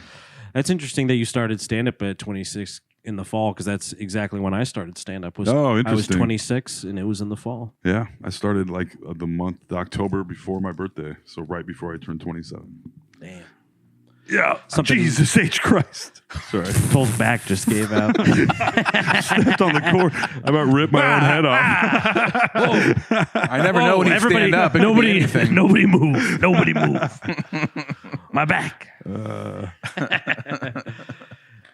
That's interesting that you started stand up at 26 in the fall because that's exactly when I started stand up.
Oh,
I was
interesting.
26 and it was in the fall.
Yeah, I started like the October before my birthday, so right before I turned 27.
Damn.
Yeah,
Something-
Jesus H Christ. Sorry,
Cole's back just gave out.
stepped on the cord. I about ripped my own head off.
I never know when you stand up. It could be
Nobody
anything.
move. Nobody move. My back.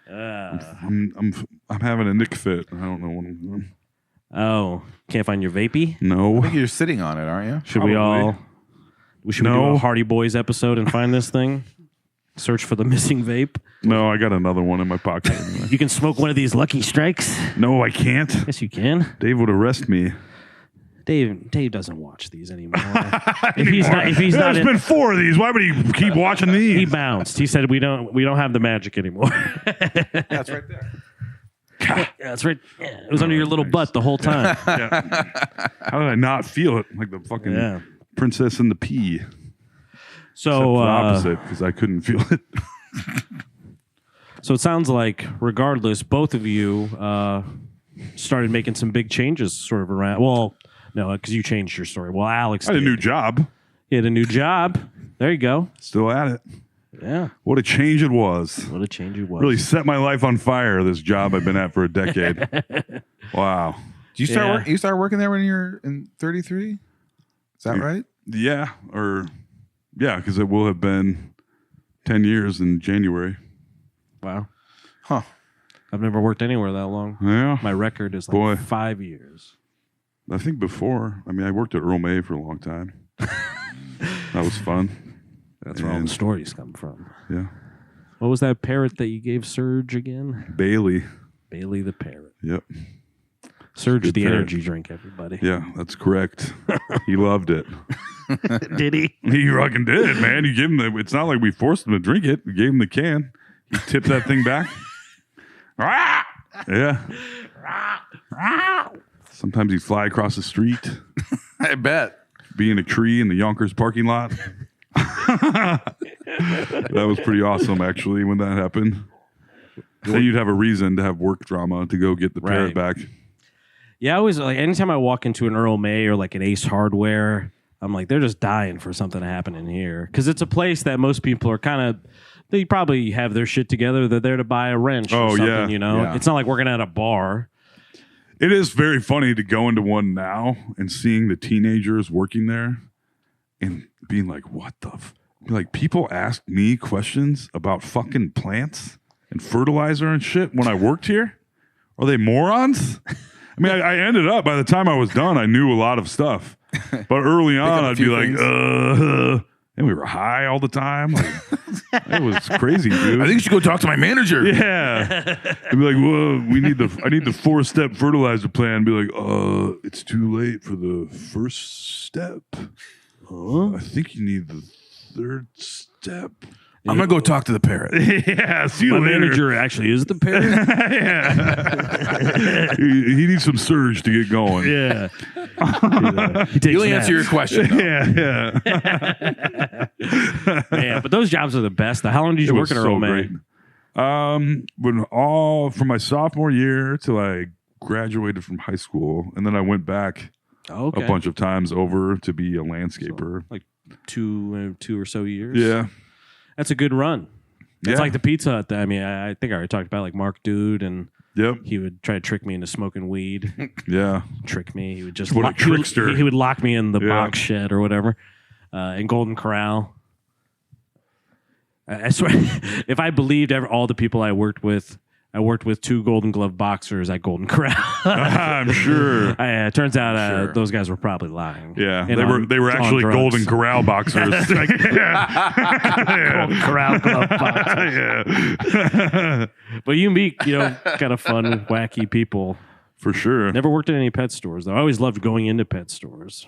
I'm having a Nick fit. I don't know what I'm doing.
Oh, can't find your vapey?
I
No,
think you're sitting on it, aren't you?
Should we do
No.
a Hardy Boys episode and find this thing? Search for the missing vape.
no, I got another one in my pocket. Anyway.
You can smoke one of these Lucky Strikes.
No, I can't.
Yes, you can.
Dave would arrest me.
Dave doesn't watch these anymore. if he's not
There's been 4 of these. Why would he keep watching these?
He bounced. He said we don't have the magic anymore.
That's right there.
Yeah, that's right. Yeah, it was under your little butt the whole time.
Yeah. How did I not feel it? Like the fucking princess and the pea.
So
Except for the opposite, because I couldn't feel it.
So it sounds like, regardless, both of you started making some big changes, sort of around. Well, no, because you changed your story. Well, Alex
I had
did.
a new job.
He had a new job. There you go.
Still at it.
Yeah.
What a change it was.
What a change it was.
Really set my life on fire, this job I've been at for a decade. Wow.
Did you start you started working there when you're in 33? Is that right?
Yeah. Because it will have been 10 years in January.
Wow.
Huh.
I've never worked anywhere that long.
Yeah.
My record is like 5 years.
I think before. I mean, I worked at Earl May for a long time. That was fun.
That's where all the stories come from.
Yeah.
What was that parrot that you gave Serge again?
Bailey.
Bailey the parrot.
Yep.
Serge the
parrot.
energy drink, everybody.
Yeah, that's correct. He loved it.
Did he?
He fucking did, man. You give him it's not like we forced him to drink it. We gave him the can. He tipped that thing back. Yeah. Sometimes he'd fly across the street.
I bet.
Be in a tree in the Yonkers parking lot. That was pretty awesome, actually, when that happened. Then you'd have a reason to have work drama to go get the parrot back.
Yeah, I always like anytime I walk into an Earl May or like an Ace Hardware, I'm like, they're just dying for something to happen in here. Because it's a place that most people are kind of, they probably have their shit together. They're there to buy a wrench or something, you know?
Yeah.
It's not like working at a bar.
It is very funny to go into one now and seeing the teenagers working there and being like, what the like people ask me questions about fucking plants and fertilizer and shit when I worked here? Are they morons? I mean, I ended up, by the time I was done, I knew a lot of stuff. But early on, I'd be like, and we were high all the time. Like, it was crazy, dude.
I think you should go talk to my manager.
Yeah. I'd be like, whoa, I need the 4-step fertilizer plan. Be like, it's too late for the first step. I think you need the 3rd step.
I'm going to go talk to the parrot.
Yeah, see you
My
later.
manager actually is the parrot.
Yeah. he needs some surge to get going.
Yeah. He takes
He'll
naps.
answer your question. though.
Yeah.
Man, but those jobs are the best. How long did you work at Earl May?
From my sophomore year till I graduated from high school, and then I went back a bunch of times over to be a landscaper.
So, like two or so years.
Yeah.
That's a good run. It's
Yeah.
like the Pizza Hut. I mean, I think I already talked about like Mark Dude, and
Yep.
he would try to trick me into smoking weed.
Yeah.
Trick me. He would just
What a trickster.
He would lock me in the
Yeah.
box shed or whatever, in Golden Corral. I swear, if I believed all the people I worked with 2 Golden Glove boxers at Golden Corral.
I'm sure.
It turns out
Sure.
those guys were probably lying.
Yeah,
And
they were
on
actually
drugs.
Golden Corral boxers. Like,
Golden Corral glove boxers.
yeah.
But you meet, kind of fun, wacky people.
For sure.
Never worked at any pet stores, though. I always loved going into pet stores.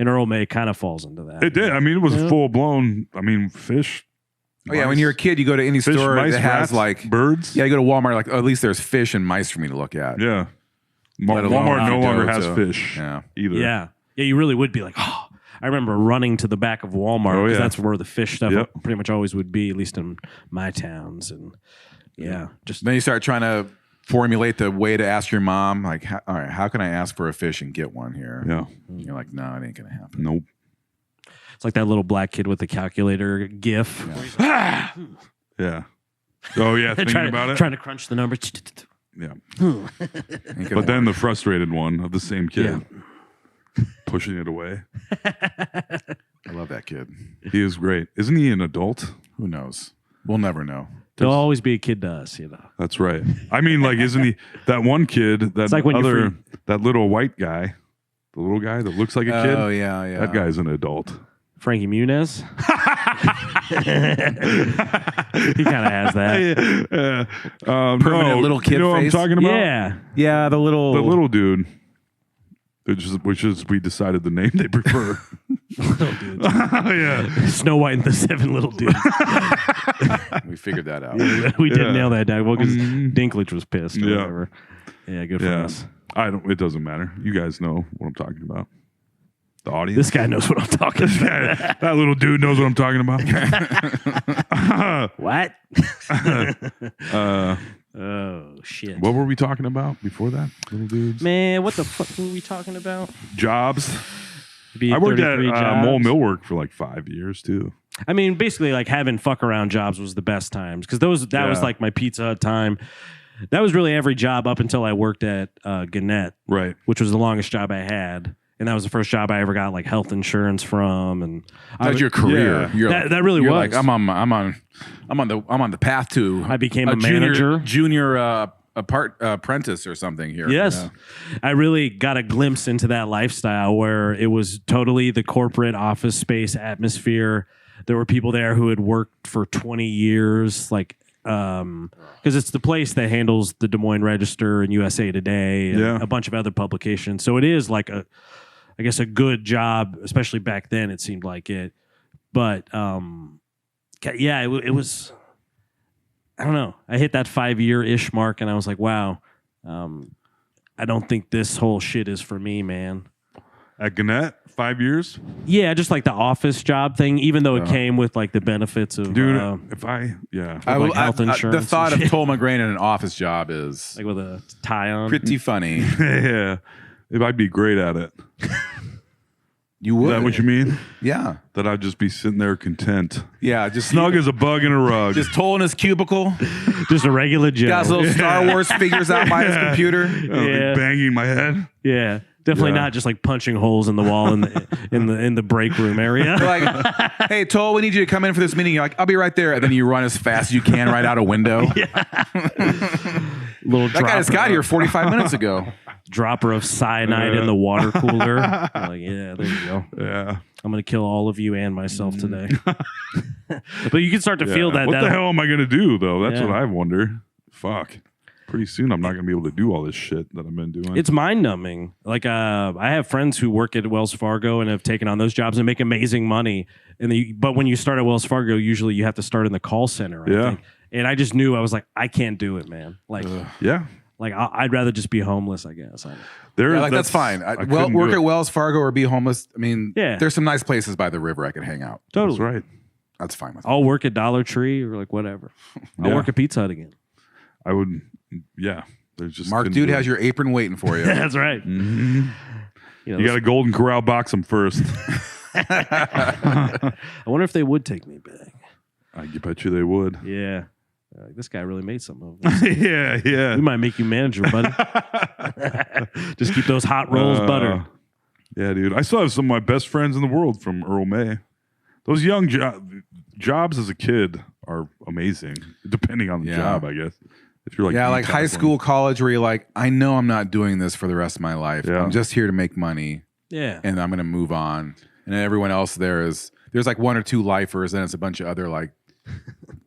And Earl May kind of falls into that.
It did. I mean, it was full blown. I mean, fish.
Oh, yeah, when you're a kid, you go to any
Fish,
store
mice,
that has
rats,
like
birds.
Yeah, you go to Walmart, like at least there's fish and mice for me to look at.
Yeah.
Let alone
Walmart no
go
longer
to-
has fish either.
Yeah. Yeah, you really would be like, oh. I remember running to the back of Walmart because that's where the fish stuff
Yep.
pretty much always would be, at least in my towns. And just
Then you start trying to formulate the way to ask your mom, like, all right, how can I ask for a fish and get one here?
Yeah.
And you're like, no, it ain't gonna happen.
Nope.
it's like that little black kid with the calculator gif.
Yeah. Oh yeah. Thinking about it.
Trying to crunch the numbers.
Yeah.
Ain't gonna
But then the frustrated one of the same kid
Yeah.
pushing it away.
I love that kid.
He is great. Isn't he an adult?
Who knows? We'll never know.
There'll always be a kid to us,
That's right. I mean, like, isn't he that one kid? That
like when you're
that little white guy, the little guy that looks like a kid.
Oh yeah, yeah.
That guy's an adult.
Frankie Muniz. He kind of has that.
Permanent little kid
You know what I'm
face?
talking about?
Yeah.
Yeah, the little
The little dude. We decided the name they prefer.
Little dudes.
Yeah.
Snow White and the Seven Little Dudes.
We figured that out.
We did
Yeah.
nail that down. Well, because Dinklage was pissed or
Yeah.
whatever. Yeah, good for
Yeah.
us.
It doesn't matter. You guys know what I'm talking about. The audience.
This guy knows what I'm talking about.
That little dude knows what I'm talking about.
What? Oh, shit.
What were we talking about before that? Little dudes.
Man, what the fuck were we talking about?
Jobs.
Be
I worked at
33 jobs.
Mole Millwork for like 5 years too.
I mean, basically, like having fuck around jobs was the best times because that was like my Pizza Hut time. That was really every job up until I worked at Gannett,
Right.
which was the longest job I had, and that was the first job I ever got like health insurance from. And
That's your career.
Yeah.
You're
That really
you're
was.
Like, I'm on the path to.
I became a manager.
junior apprentice or something here.
Yes. I really got a glimpse into that lifestyle where it was totally the corporate office space atmosphere. There were people there who had worked for 20 years, like, because it's the place that handles the Des Moines Register and USA Today and a bunch of other publications. So it is like a good job, especially back then. It seemed like it, but yeah, it was. I don't know. I hit that 5-year-ish mark, and I was like, wow, I don't think this whole shit is for me, man.
At Gannett, 5 years?
Yeah, just like the office job thing, even though it came with like the benefits of
Dude,
health insurance.
The thought
and
of
shit.
Toll McGrain in an office job is
like with a tie on.
pretty funny.
yeah. If I'd be great at it.
You
Is
would.
that what you mean?
Yeah.
That I'd just be sitting there content.
Yeah. Just
Snug as a bug in a rug.
Just Toll in his cubicle.
Just a regular Joe.
Got his little Star Wars figures out by his computer.
Yeah.
Banging my head.
Yeah, definitely
Yeah.
not just like punching holes in the wall in the break room area.
They're like, hey, Toll, we need you to come in for this meeting. You're like, I'll be right there. And then you run as fast as you can right out a window.
Little
That guy just got here 45 minutes ago.
dropper of cyanide in the water cooler. Like, yeah, there you go.
Yeah.
I'm gonna kill all of you and myself today. But you can start to feel that.
What the hell am I going to do, though? That's
Yeah.
what I wonder. Fuck. Pretty soon, I'm not going to be able to do all this shit that I've been doing.
It's mind numbing. Like I have friends who work at Wells Fargo and have taken on those jobs and make amazing money. But when you start at Wells Fargo, usually you have to start in the call center. I think. And I just knew I was like, I can't do it, man. Like,
yeah.
like I'd rather just be homeless, I guess.
That's fine. Work at Wells Fargo or be homeless. I mean,
Yeah.
there's some nice places by the river I can hang out.
Totally.
That's right.
That's fine with me.
I'll work at Dollar Tree or like whatever. I'll
Yeah.
work at Pizza Hut again.
I would, yeah. There's just
Mark,
couldn't
dude
do
has
it.
your apron waiting for you.
That's right.
Mhm.
You
You got a Golden Corral box them first.
I wonder if they would take me back.
I bet you they would.
Yeah. Like, this guy really made something of this.
yeah, yeah.
We might make you manager, buddy. Just keep those hot rolls buttered.
Yeah, dude. I still have some of my best friends in the world from Earl May. Those young jobs as a kid are amazing, depending on the job, I guess. If you're like
like high school, college, where you're like, I know I'm not doing this for the rest of my life.
Yeah.
I'm just here to make money.
Yeah.
And I'm going to move on. And then everyone else there's like one or two lifers, and it's a bunch of other like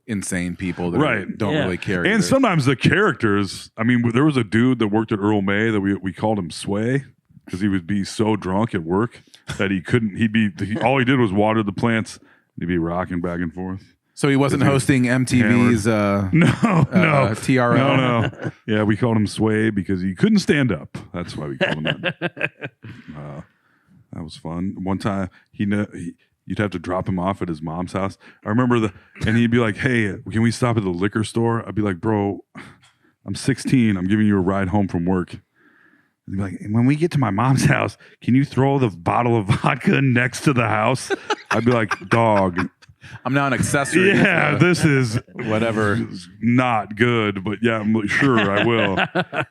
insane people that don't really care.
And
either.
sometimes the characters, I mean, there was a dude that worked at Earl May that we called him Sway because he would be so drunk at work that he couldn't, all he did was water the plants and he'd be rocking back and forth.
So he wasn't hosting MTV's
No.
TRL.
No. Yeah, we called him Sway because he couldn't stand up. That's why we called him that. That was fun. One time you'd have to drop him off at his mom's house. I remember and he'd be like, "Hey, can we stop at the liquor store?" I'd be like, "Bro, I'm 16. I'm giving you a ride home from work." He'd be like, "When we get to my mom's house, can you throw the bottle of vodka next to the house?" I'd be like, "Dog,
I'm now an accessory.
yeah, this is
whatever.
not good, but yeah, sure, I will.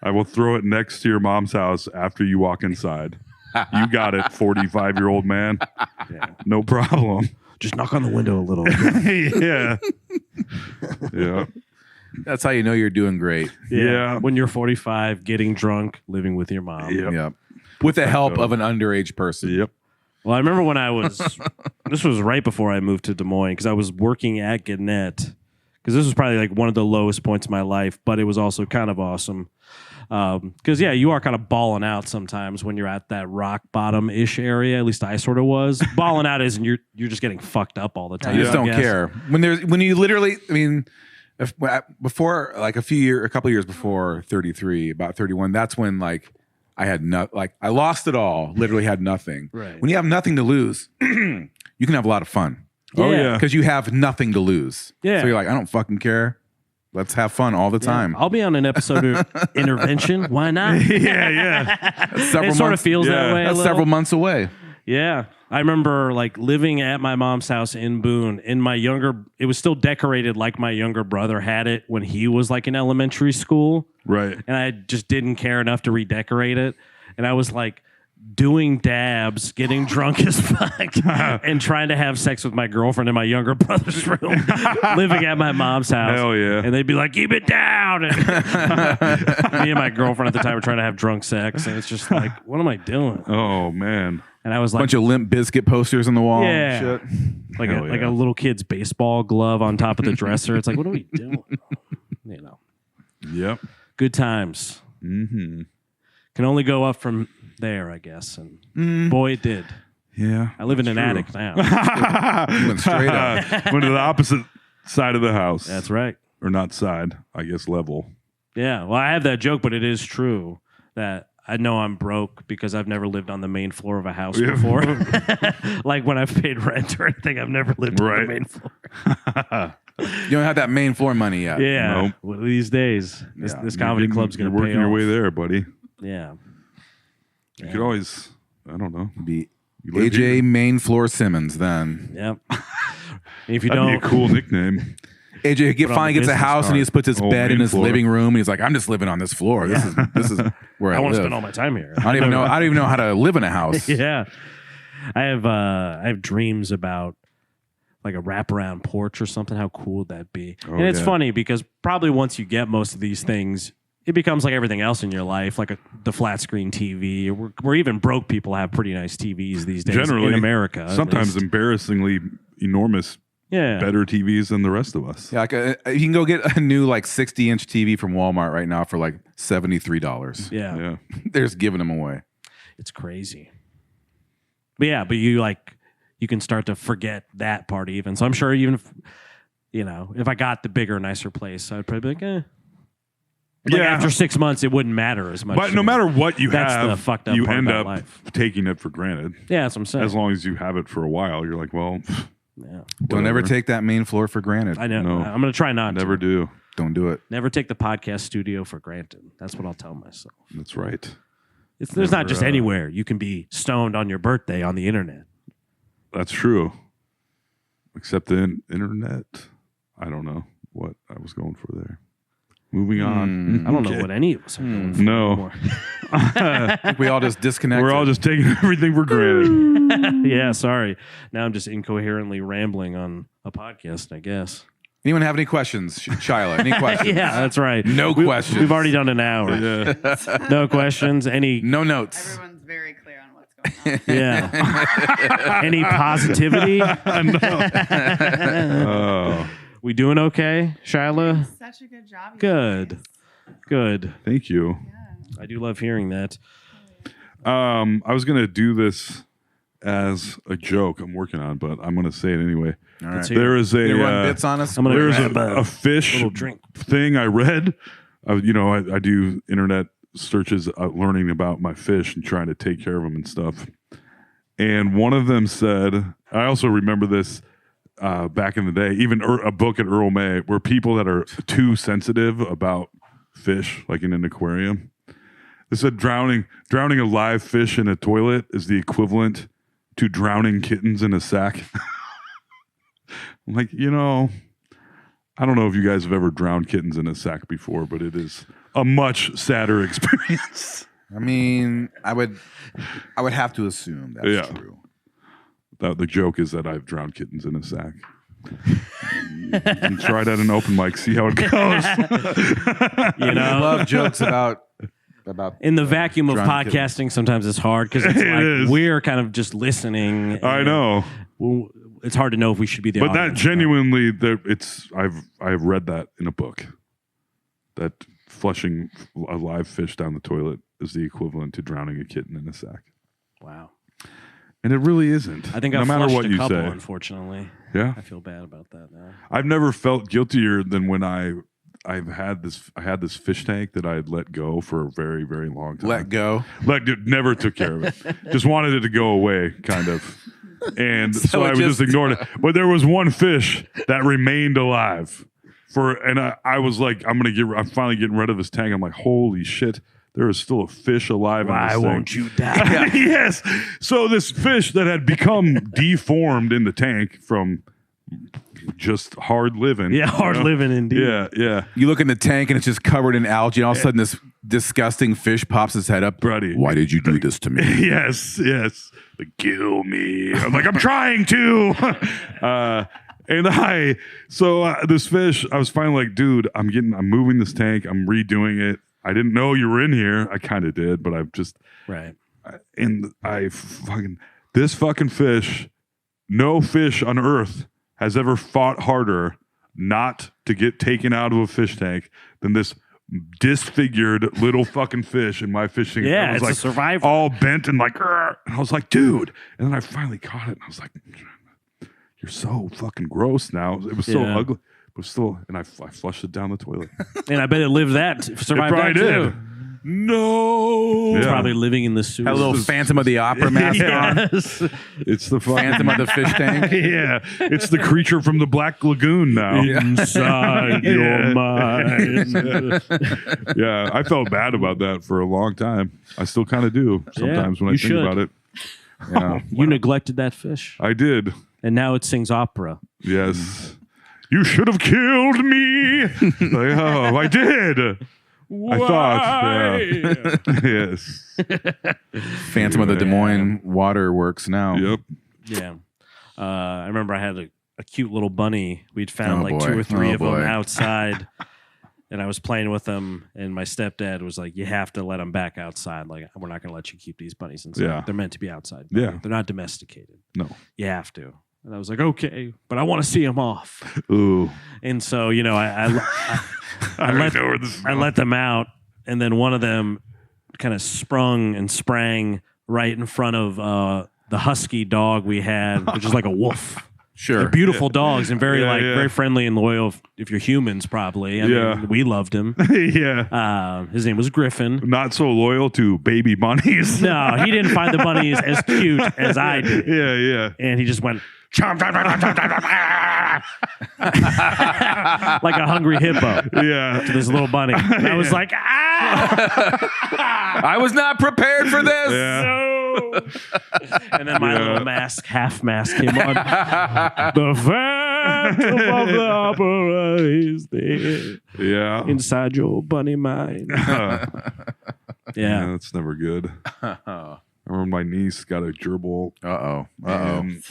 I will throw it next to your mom's house after you walk inside. You got it, 45-year-old man.
Yeah.
No problem."
Just knock on the window a little.
Yeah. Yeah.
That's how you know you're doing great.
Yeah.
When you're 45, getting drunk, living with your mom.
Yep.
Yep. With the help of an underage person.
Yep.
Well, I remember when I was, this was right before I moved to Des Moines because I was working at Gannett because this was probably like one of the lowest points of my life, but it was also kind of awesome. Because you are kind of balling out sometimes when you're at that rock bottom ish area. At least I sort of was. Balling out isn't you're just getting fucked up all the time.
You just don't care when you literally. I mean, before like a couple years before 33, about 31. That's when like I had I lost it all. Literally had nothing.
Right.
When you have nothing to lose, you can have a lot of fun.
Oh yeah,
because you have nothing to lose.
Yeah.
So you're like, I don't fucking care. Let's have fun all the time.
I'll be on an episode of Intervention. Why not? It sort of feels that way.
That's several months away.
Yeah. I remember like living at my mom's house in Boone. It was still decorated like my younger brother had it when he was like in elementary school.
right.
And I just didn't care enough to redecorate it. And I was like doing dabs, getting drunk as fuck, and trying to have sex with my girlfriend in my younger brother's room, living at my mom's house.
Hell yeah.
And they'd be like, keep it down. And me and my girlfriend at the time were trying to have drunk sex. And it's just like, what am I doing?
Oh man.
And I was like,
Bunch of Limp Bizkit posters on the wall.
Yeah.
And shit.
like
Hell
like
yeah.
a little kid's baseball glove on top of the dresser. It's like, what are we doing? You know,
Yep.
good times.
Mm-hmm.
Can only go up from there, I guess. And boy, it did.
Yeah.
I live in an
true.
attic now.
You went straight up.
Went to the opposite side of the house.
That's right.
Or not side, I guess level.
Yeah. Well, I have that joke, but it is true that I know I'm broke because I've never lived on the main floor of a house
Yeah.
before. Like when I've paid rent or anything, I've never lived on the main floor.
You don't have that main floor money yet.
Yeah.
Nope.
Well, these days, this
You're
comedy
getting-
club's going
You're
to pay
working your
off.
way there, buddy.
Yeah.
You could always, I don't know.
Be
You live
AJ
here.
Main Floor Simmons then.
Yep. And if you
That'd
don't,
be a cool nickname.
AJ
Put on
finally
the
gets a
business
house and
card.
he just puts his
Oh,
bed in
main
his
floor.
living room and he's like, I'm just living on this floor. This is where I
I want to
live.
spend all my time here.
I don't even know how to live in a house.
Yeah. I have dreams about like a wraparound porch or something. How cool would that be?
Oh,
and it's
yeah.
funny because probably once you get most of these things, it becomes like everything else in your life, like the flat screen TV. Where even broke people have pretty nice TVs these days
Generally,
in America. at
sometimes
least.
embarrassingly enormous,
Yeah.
better TVs than the rest of us.
Yeah, like you can go get a new like 60-inch TV from Walmart right now for like $73.
Yeah.
Yeah.
They're just giving them away.
It's crazy. But yeah, but you can start to forget that part even. So I'm sure even if, if I got the bigger, nicer place, I'd probably be like, Like
Yeah.
after 6 months, it wouldn't matter as much.
But
to
no
me.
matter what you
That's
have,
the fucked up
you
part
end
about
up
life.
taking it for granted.
Yeah, that's what I'm saying.
As long as you have it for a while, you're like, well,
Yeah.
Don't ever
whatever.
take that main floor for granted.
I know.
No.
I'm going to try not
Never
to.
do.
Don't do it.
Never take the podcast studio for granted. That's what I'll tell myself.
That's right.
There's not
Never,
just anywhere you can be stoned on your birthday on the internet.
That's true. Except the internet. I don't know what I was going for there. Moving on.
I don't know
Okay.
what any of us are doing for
No.
anymore.
I think we all just disconnected.
We're all just taking everything for granted.
Yeah, sorry. Now I'm just incoherently rambling on a podcast, I guess.
Anyone have any questions? Shyla, any questions?
Yeah, that's right.
No questions.
We've already done an hour.
Yeah.
No questions. Any
No notes.
Everyone's very clear on what's going on.
yeah. Any positivity?
Oh,
We doing okay, Shyla?
Such a good job. you
Good.
guys.
Good.
thank you.
Yeah.
I do love hearing that.
I was gonna do this as a joke I'm working on, but I'm gonna say it anyway.
All right.
hear
There is a
You run bits on us?
I'm gonna
there's
grab
a fish
little drink.
thing I read. I do internet searches, learning about my fish and trying to take care of them and stuff. And one of them said, I also remember this back in the day, even a book at Earl May, where people that are too sensitive about fish, like in an aquarium, they said drowning a live fish in a toilet is the equivalent to drowning kittens in a sack. I'm like, I don't know if you guys have ever drowned kittens in a sack before, but it is a much sadder experience.
I mean, I would have to assume that's
Yeah.
true.
The joke is that I've drowned kittens in a sack. You can try it at an open mic, see how it goes.
I love jokes about
In the vacuum of
drunk
podcasting, sometimes it's hard because it's
It
like
is.
we're kind of just listening.
I know,
Well, it's hard to know if we should be the
but that
audience.
genuinely, I've read that in a book. That flushing a live fish down the toilet is the equivalent to drowning a kitten in a sack.
Wow.
And it really isn't.
I think
no
I've
matter
flushed
what
a
you
couple,
say.
unfortunately.
Yeah.
I feel bad about that now.
I've never felt guiltier than when I had this fish tank that I had let go for a very, very long time.
Let go.
Never took care of it. Just wanted it to go away, kind of. And so I just ignored it. But there was one fish that remained alive. I was like, I'm finally getting rid of this tank. I'm like, holy shit. There is still a fish alive in this thing.
Why won't you die?
Yes. So this fish that had become deformed in the tank from just hard living.
Yeah, hard living indeed.
Yeah, yeah.
You look in the tank and it's just covered in algae, and all of a sudden this disgusting fish pops his head up.
Buddy.
Why did you do this to me?
Yes. Like, kill me. I'm like, I'm trying to. This fish, I was finally like, dude, I'm moving this tank. I'm redoing it. I didn't know you were in here. I kind of did, but I've just
Right.
This fucking fish, no fish on earth has ever fought harder not to get taken out of a fish tank than this disfigured little fucking fish in my fishing.
Yeah,
it was
it's
like
a survivor.
all bent and like, "Arr!" And I was like, dude. And then I finally caught it, and I was like, you're so fucking gross now. It was so ugly. But still, and I flushed it down the toilet.
And I bet it lived survived
probably
that
did.
too.
No.
It's probably living in the sewer.
Had a little Phantom of the Opera mask on.
Yes.
It's the fucking
Phantom of the fish tank.
Yeah, it's the creature from the Black Lagoon now.
Inside your mind.
Yeah, I felt bad about that for a long time. I still kind of do sometimes when I
you
think
should.
about it. Yeah,
You neglected that fish.
I did.
And now it sings opera.
Yes. You should have killed me. Like, oh, I did. I thought. Yeah. Yes.
Phantom of the Des Moines Waterworks now.
Yep.
Yeah. I remember I had a cute little bunny. We'd found
Oh,
2
boy.
or 3
Oh,
of them
boy.
outside. And I was playing with them, and my stepdad was like, you have to let them back outside. Like, we're not going to let you keep these bunnies inside.
Yeah.
They're meant to be outside.
Yeah.
They're not domesticated.
No.
You have to. And I was like, okay, but I want to see them off.
Ooh.
And so, you know, I
already know where this is
I
going.
let them out, and then one of them kind of sprung and sprang right in front of the husky dog we had, which is like a wolf.
Sure.
They're beautiful dogs and very
Yeah.
very friendly and loyal. If you're humans, probably. I mean, we loved him.
Yeah.
His name was Griffin.
Not so loyal to baby bunnies.
No, he didn't find the bunnies as cute as I did,
Yeah.
and he just went chomp, chomp, chomp, chomp, chomp, chomp, like a hungry hippo
Yeah.
to this little bunny. And I was like,
I was not prepared for this.
Yeah.
no. And then my little half mask came on. The Phantom of the Opera is there
Yeah.
inside your bunny mind.
Yeah,
Yeah.
that's never good. I remember my niece got a gerbil.
Uh-oh.
And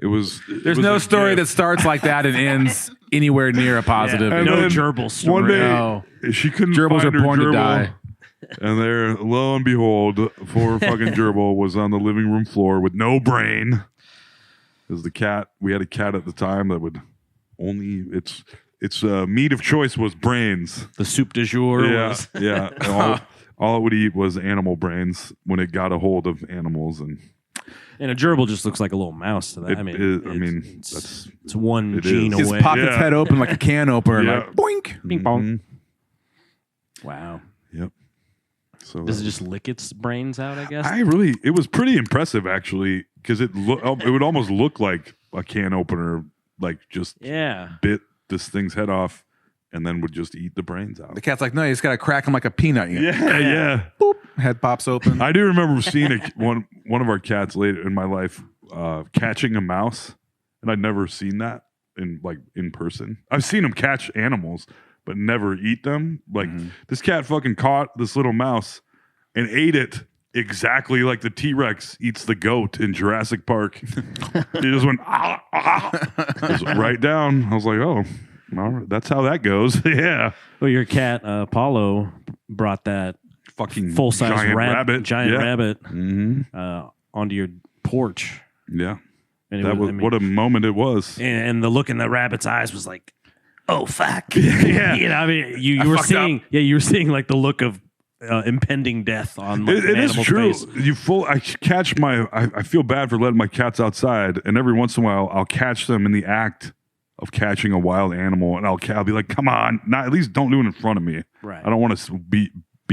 it was.
There's no story that starts like that and ends anywhere near a positive.
And
No
then
gerbil story.
One day,
No.
she couldn't
Gerbils
find
are
her
born to
gerbil,
die.
And there, lo and behold, poor fucking gerbil was on the living room floor with no brain. Because the cat, we had a cat at the time that would only its meat of choice was brains.
The soup du jour
Yeah,
was.
yeah. And all it would eat was animal brains when it got a hold of animals, and
And a gerbil just looks like a little mouse to that. It's one
it
gene
is.
Just
away.
pop its head open like a can opener.
Yeah.
Like, boink.
Bing bong. Wow.
Yep. So
Does it just lick its brains out, I guess?
it was pretty impressive actually, because it would almost look like a can opener, like just
yeah.
bit this thing's head off and then would just eat the brains out.
The cat's like, no, you just got to crack him like a peanut. You know?
Yeah.
Boop. Head pops open.
I do remember seeing one of our cats later in my life catching a mouse, and I'd never seen that in person. I've seen him catch animals, but never eat them. Like this cat fucking caught this little mouse and ate it exactly like the T-Rex eats the goat in Jurassic Park. He just went just right down. I was like, oh, well, that's how that goes. Yeah.
Well, your cat, Apollo, brought that
Fucking
full-size
giant rabbit.
giant
Yeah.
rabbit
Mm-hmm.
onto your porch.
Yeah.
And
That was what a moment it was.
and the look in the rabbit's eyes was like, oh fuck. Yeah. You know, I mean, you were seeing, you were seeing like the look of impending death on like,
it is true.
Face.
I catch I feel bad for letting my cats outside, and every once in a while I'll catch them in the act of catching a wild animal, and I'll be like, come on, at least don't do it in front of me.
Right.
I don't want to be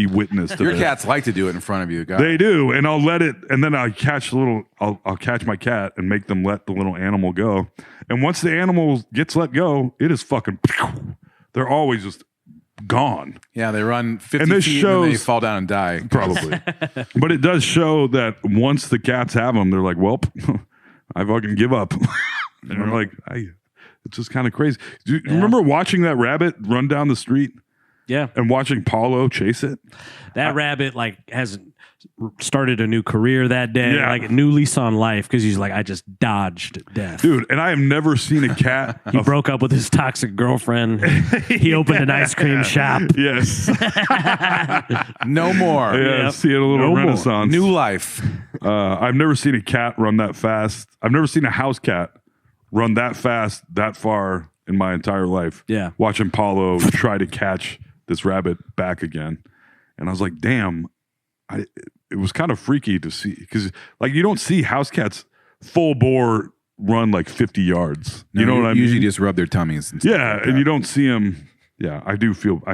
witness to
Your
this.
cats like to do it in front of you. God.
They do, and I'll let it, and then I'll catch my cat and make them let the little animal go. And once the animal gets let go, it is fucking. They're always just gone.
Yeah, they run 50
And this
feet
shows-
and they fall down and die.
Probably. But it does show that once the cats have them, they're like, well, I fucking give up. And they're like, it's just kind of crazy. Do you remember watching that rabbit run down the street?
Yeah.
And watching Paulo chase it?
That rabbit like has started a new career that day,
Yeah.
like a new lease on life because he's like, I just dodged death.
Dude, and I have never seen a cat.
He broke up with his toxic girlfriend. He opened an ice cream shop.
Yes.
No more.
Yeah,
Yep.
see it a little
No more.
renaissance.
New life.
I've never seen a cat run that fast. I've never seen a house cat run that fast, that far in my entire life.
Yeah.
Watching Paulo try to catch this rabbit back again. And I was like, damn, it was kind of freaky to see because like you don't see house cats full bore run like 50 yards. You know what I mean?
Usually just rub their tummies. And stuff
Yeah,
like
and
that.
you don't see him. Yeah, I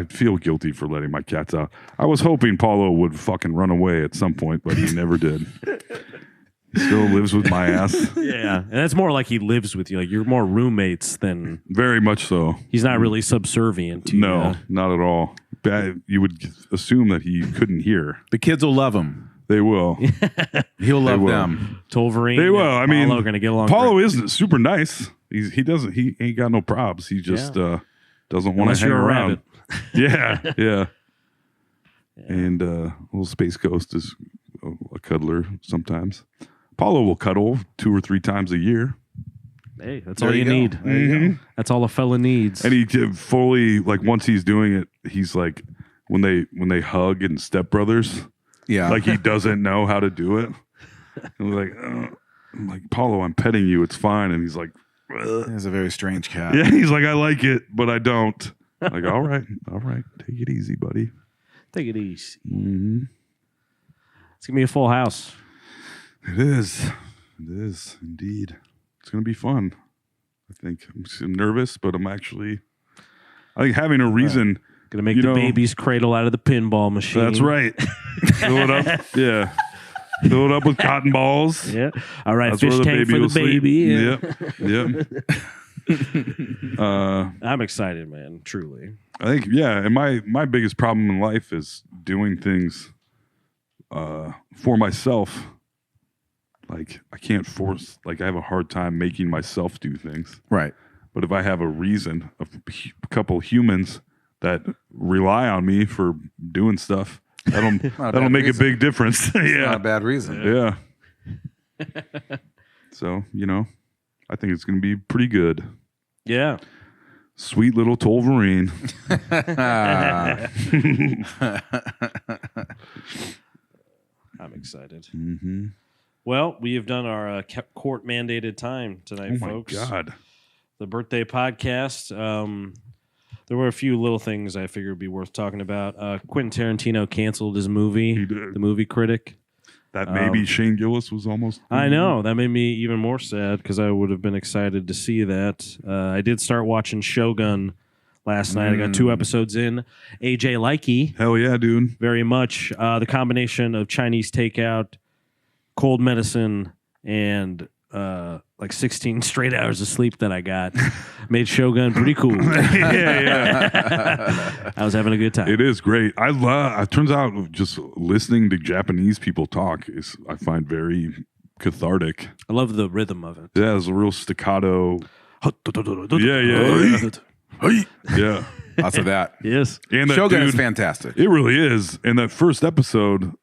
feel guilty for letting my cats out. I was hoping Paulo would fucking run away at some point, but he never did. Still lives with my ass.
Yeah. And that's more like he lives with you. Like you're more roommates than
Very much so.
he's not really subservient to you.
No, not at all. You would assume that he couldn't hear.
The kids will love him.
They will.
He'll love
will.
them.
Tollverine.
They will. I mean,
Paulo are gonna get along.
Paulo
great.
isn't super nice. He ain't got no probs. He just doesn't want
Unless
to hang
you're a
around.
rabbit.
Yeah. And little Space Ghost is a cuddler sometimes. Paulo will cuddle 2 or 3 times a year.
Hey, that's
There
all you
go.
need.
There you go.
That's all a fella needs.
And he fully, like, once he's doing it, he's like, when they hug and Step Brothers,
Yeah.
like he doesn't know how to do it. And we're like, I'm like, Paulo, I'm petting you. It's fine. And he's like, ugh.
He's a very strange cat.
Yeah, he's like, I like it, but I don't. Like, all right, take it easy, buddy.
Take it easy.
Mm-hmm.
It's gonna be a full house.
It is indeed. It's gonna be fun. I think I'm nervous, but I think having a reason.
Gonna make the baby's cradle out of the pinball machine.
That's right. Fill it up. Yeah. Fill it up with cotton balls.
Yeah. All right.
That's
Fish
where the
tank
baby
for the
will sleep.
baby.
Yep.
I'm excited, man. Truly.
I think, and my biggest problem in life is doing things for myself. Like, I can't force, like, I have a hard time making myself do things.
Right.
But if I have a reason, a couple humans that rely on me for doing stuff, that'll make a big difference.
Not a
Yeah.
bad reason.
Yeah. So, I think it's going to be pretty good.
Yeah.
Sweet little Tollverine.
I'm excited.
Mm-hmm.
Well, we have done our court mandated time tonight,
Oh, my
folks.
God.
The birthday podcast. There were a few little things I figured would be worth talking about. Quentin Tarantino canceled his movie,
He did.
The Movie Critic.
That maybe Shane Gillis was almost.
I know. That made me even more sad because I would have been excited to see that. I did start watching Shogun last night. I got 2 episodes in. AJ Likey,
Hell yeah, dude.
very much. The combination of Chinese takeout, cold medicine, and like 16 straight hours of sleep that I got made Shogun pretty cool.
Yeah.
I was having a good time.
It is great. It turns out just listening to Japanese people talk I find very cathartic.
I love the rhythm of it.
Yeah, it's a real staccato. Yeah. Yeah.
Lots of that.
Yes.
And that
Shogun
dude,
is fantastic.
It really is. And that first episode,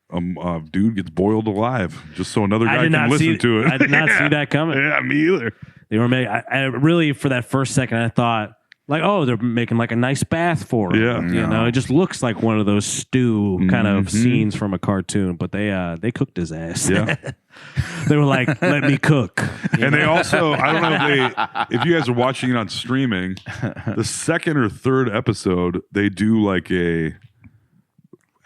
dude gets boiled alive just so another guy can listen to it.
I did not see that coming.
Yeah, me either.
They were I really, for that first second, I thought Like, oh, they're making like a nice bath for him.
Yeah.
You know, it just looks like one of those stew kind of scenes from a cartoon, but they cooked his ass.
Yeah.
They were like, let me cook.
And they also, I don't know if you guys are watching it on streaming, the second or third episode, they do like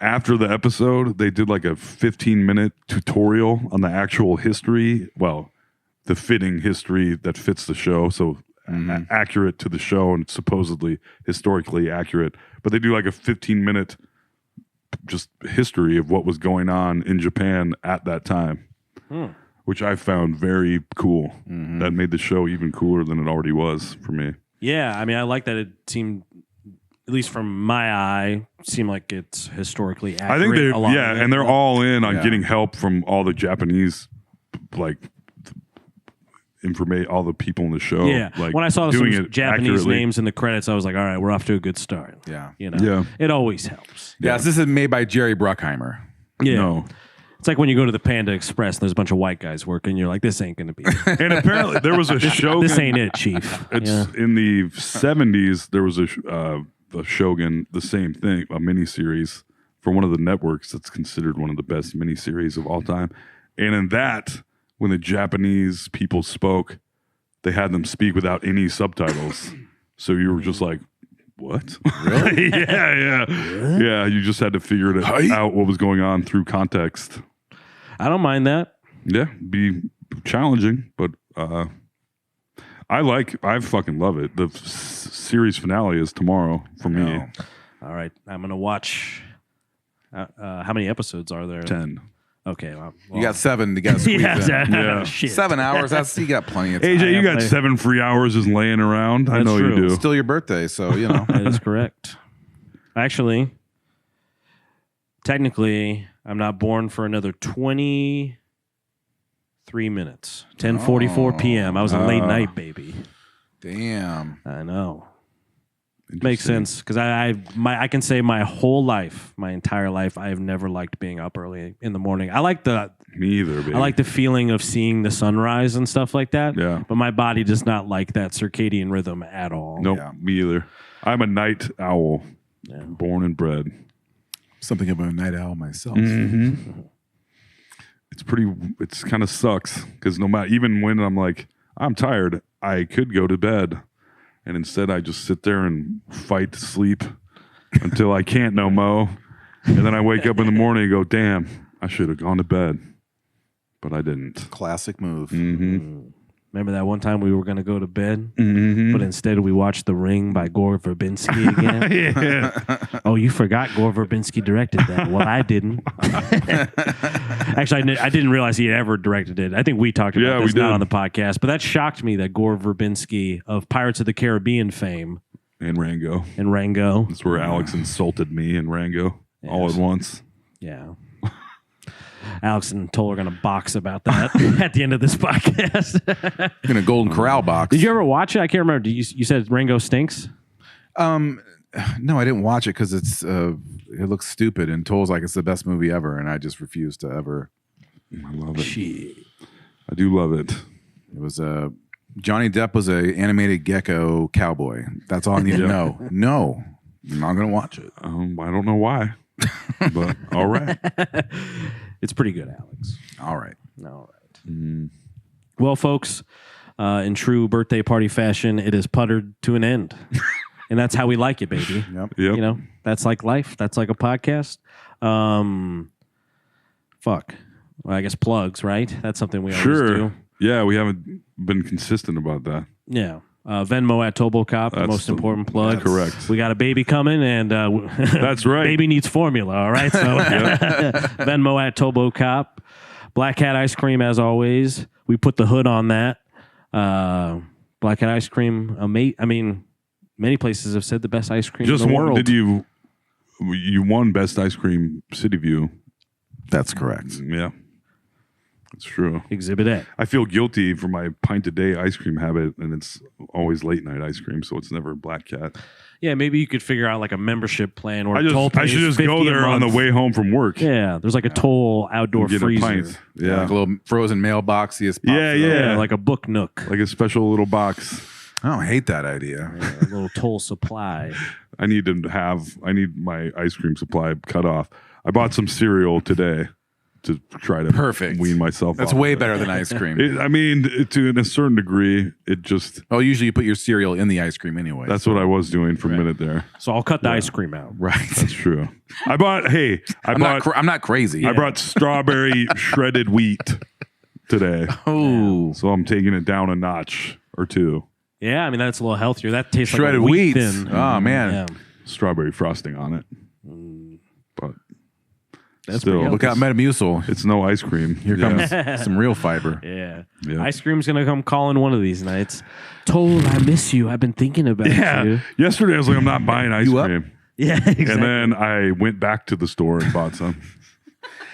after the episode, they did like a 15-minute tutorial on the actual history. Well, the fitting history that fits the show. So accurate to the show and supposedly historically accurate. But they do like a 15-minute just history of what was going on in Japan at that time, which I found very cool. That made the show even cooler than it already was for me.
Yeah, I mean, I like that it seemed, at least from my eye, seemed like it's historically accurate.
I think and they're all in on getting help from all the Japanese, like, all the people in the show.
Yeah,
like,
when I saw
doing
some
it
Japanese
accurately.
names in the credits, I was like, all right, we're off to a good start.
Yeah.
You know,
Yeah.
it always helps.
Yeah, so this is made by Jerry Bruckheimer.
Yeah.
No.
It's like when you go to the Panda Express and there's a bunch of white guys working, you're like, this ain't going to be it.
And apparently there was a Shogun.
This ain't it, Chief.
It's
Yeah.
in the 70s. There was a Shogun, the same thing, a miniseries for one of the networks that's considered one of the best miniseries of all time. And in that, when the Japanese people spoke, they had them speak without any subtitles. So you were just like, what? Really? Yeah. Yeah, you just had to figure it out what was going on through context.
I don't mind that.
Yeah, be challenging, but I fucking love it. The series finale is tomorrow for me.
All right, I'm going to watch. How many episodes are there?
10.
Okay. Well,
You got 7 to get squeezed in.
Yeah.
Shit.
7 hours. You got plenty of time.
AJ, you got
play.
7 free hours just laying around. I
That's
know
true.
you do.
Still your birthday, so you know.
That is correct. Actually, technically, I'm not born for another 23 minutes. 10:44 p.m. I was a late night baby.
Damn.
I know. Makes sense because I can say my whole life, my entire life, I have never liked being up early in the morning. I like
Me either, baby.
I like the feeling of seeing the sunrise and stuff like that.
Yeah.
But my body does not like that circadian rhythm at all.
Nope,
Yeah.
me either. I'm a night owl, born and bred.
Something of a night owl myself.
It's kind of sucks because no matter, even when I'm like, I'm tired, I could go to bed. And instead I just sit there and fight to sleep until I can't no mo. And then I wake up in the morning and go, damn, I should have gone to bed. But I didn't.
Classic move.
Remember that one time we were going to go to bed,
Mm-hmm.
but instead we watched The Ring by Gore Verbinski again?
Yeah.
Oh, you forgot Gore Verbinski directed that. Well, I didn't. Actually, I didn't realize he had ever directed it. I think we talked about this
we
not
did.
on the podcast, but that shocked me that Gore Verbinski of Pirates of the Caribbean fame
And Rango.
and Rango.
That's where Alex insulted me and Rango all at once.
Yeah. Alex and Toll are going to box about that at the end of this podcast.
In a Golden Corral box.
Did you ever watch it? I can't remember. You said Rango stinks?
No, I didn't watch it because it looks stupid, and Toll's like it's the best movie ever, and I just refuse to ever.
I love it.
Shit.
I do love it.
It was Johnny Depp was a animated gecko cowboy. That's all I need to know. No, I'm not gonna watch it.
I don't know why, but all right.
It's pretty good, Alex.
All right.
All right. Well, folks, in true birthday party fashion, it is puttered to an end. And that's how we like it, baby.
Yep.
Yep.
You know, that's like life. That's like a podcast. Fuck. Well, I guess plugs, right? That's something we always do.
Yeah, we haven't been consistent about that.
Yeah. Venmo at ToboCop, the
That's
most
the-
important plug.
correct.
We got a baby coming, and
That's right.
baby needs formula, all right? So Venmo at ToboCop. Black Cat Ice Cream, as always. We put the hood on that. Black Cat Ice Cream, I mean, many places have said the best ice cream
Just
in the
one.
world.
Did you won Best Ice Cream City View?
That's correct.
Yeah, it's true.
Exhibit A.
I feel guilty for my pint a day ice cream habit, and it's always late night ice cream, so it's never Black Cat.
Yeah, maybe you could figure out like a membership plan where
I
toll
should just
pays
go
$50 a
there on the
month.
way home from work.
Yeah, there's like a toll outdoor
and get
freezer.
a pint. Yeah,
Like a little frozen mailbox.
Yeah.
Like a book nook.
like a special little box.
I don't hate that idea.
A little toll supply.
I need my ice cream supply cut off. I bought some cereal today to try to wean myself
That's
off
way
of it.
better than ice cream.
To a certain degree, it just.
Oh, usually you put your cereal in the ice cream anyway.
That's what I was doing for a minute there.
So I'll cut the ice cream out.
right.
That's true. I'm
not crazy.
I brought strawberry shredded wheat today.
Oh,
So I'm taking it down a notch or two.
Yeah, I mean, that's a little healthier. That tastes
shredded
like a
wheat.
thin.
Oh man,
Yeah.
Strawberry frosting on it. But
That's
still,
pretty
look out, Metamucil.
it's no ice cream.
Here comes some real fiber.
Yeah.
Yeah.
Ice cream's going to come calling one of these nights. Toll, I miss you. I've been thinking about you.
Yesterday I was like, I'm not buying ice
You up?
cream.
Yeah, exactly.
And then I went back to the store and bought some.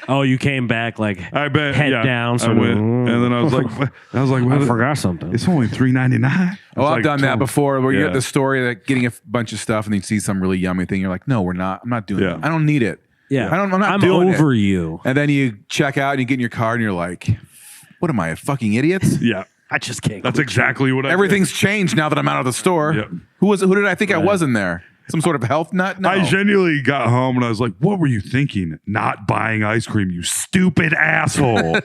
Oh, you came back like
I bet
head
yeah,
down.
I
So
went, and then I was like,
I forgot something.
It's only $3.99.
Oh, I've done that before. Where you're at
Yeah.
the store, like getting a bunch of stuff, and then you see some really yummy thing. You're like, no, we're not. I'm not doing
Yeah.
it. I don't need it.
Yeah.
I'm not
I'm
doing
over
it.
you.
And then you check out and you get in your car and you're like, what am I, a fucking idiot?
Yeah,
I just can't.
that's exactly what I
Everything's changed now that I'm out of the store.
Yep.
Who did I think I was in there? Some sort of health nut? No.
I genuinely got home and I was like, what were you thinking? Not buying ice cream, you stupid asshole.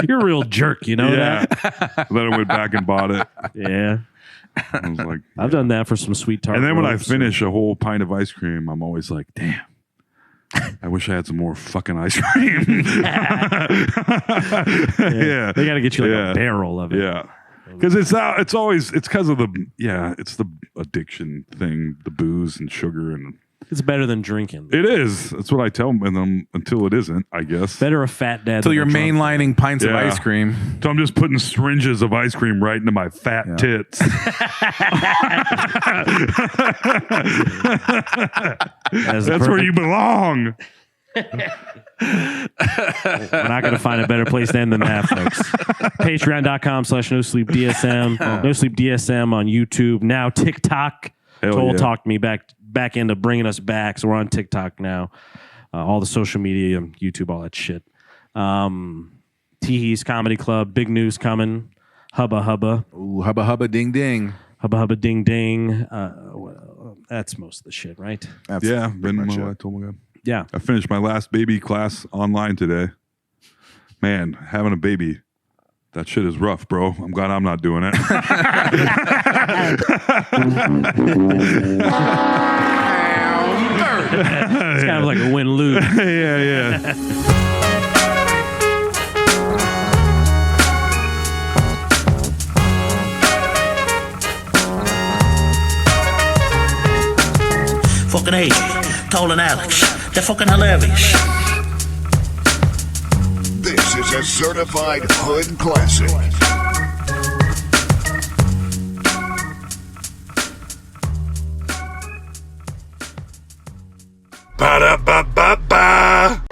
You're a real jerk, you know
yeah.
that?
Then I went back and bought it.
Yeah.
I was like,
I've done that for some sweet tart.
and then when I
ropes.
finish a whole pint of ice cream, I'm always like, damn. I wish I had some more fucking ice cream. Yeah.
They got to get you like
Yeah.
a barrel of it.
Yeah. Because it's because of it's the addiction thing, the booze and sugar, and
It's better than drinking.
it is. That's what I tell them until it isn't, I guess.
Better a fat dad.
Until
than
you're
a drunk
mainlining pints of
Yeah.
ice cream.
So I'm just putting syringes of ice cream right into my fat tits.
dad.
That's where you belong.
We're not going to find a better place to end than that, folks. Patreon.com/NoSleepDSM. NoSleepDSM on YouTube. Now TikTok.
Hell
Toll
yeah.
talked me back into bringing us back. So we're on TikTok now. All the social media, YouTube, all that shit. Teehee's Comedy Club. Big news coming. Hubba Hubba.
Ooh, hubba hubba ding ding.
Hubba Hubba Ding Ding. That's most of the shit, right?
That's
Yeah,
pretty much it.
I told my God.
Yeah.
I finished my last baby class online today. Man, having a baby, that shit is rough, bro. I'm glad I'm not doing it.
It's kind of like a win-lose.
yeah.
Fucking AJ, Toll and Alex. They're fucking hilarious.
This is a certified hood classic. Ba-da-ba-ba-ba.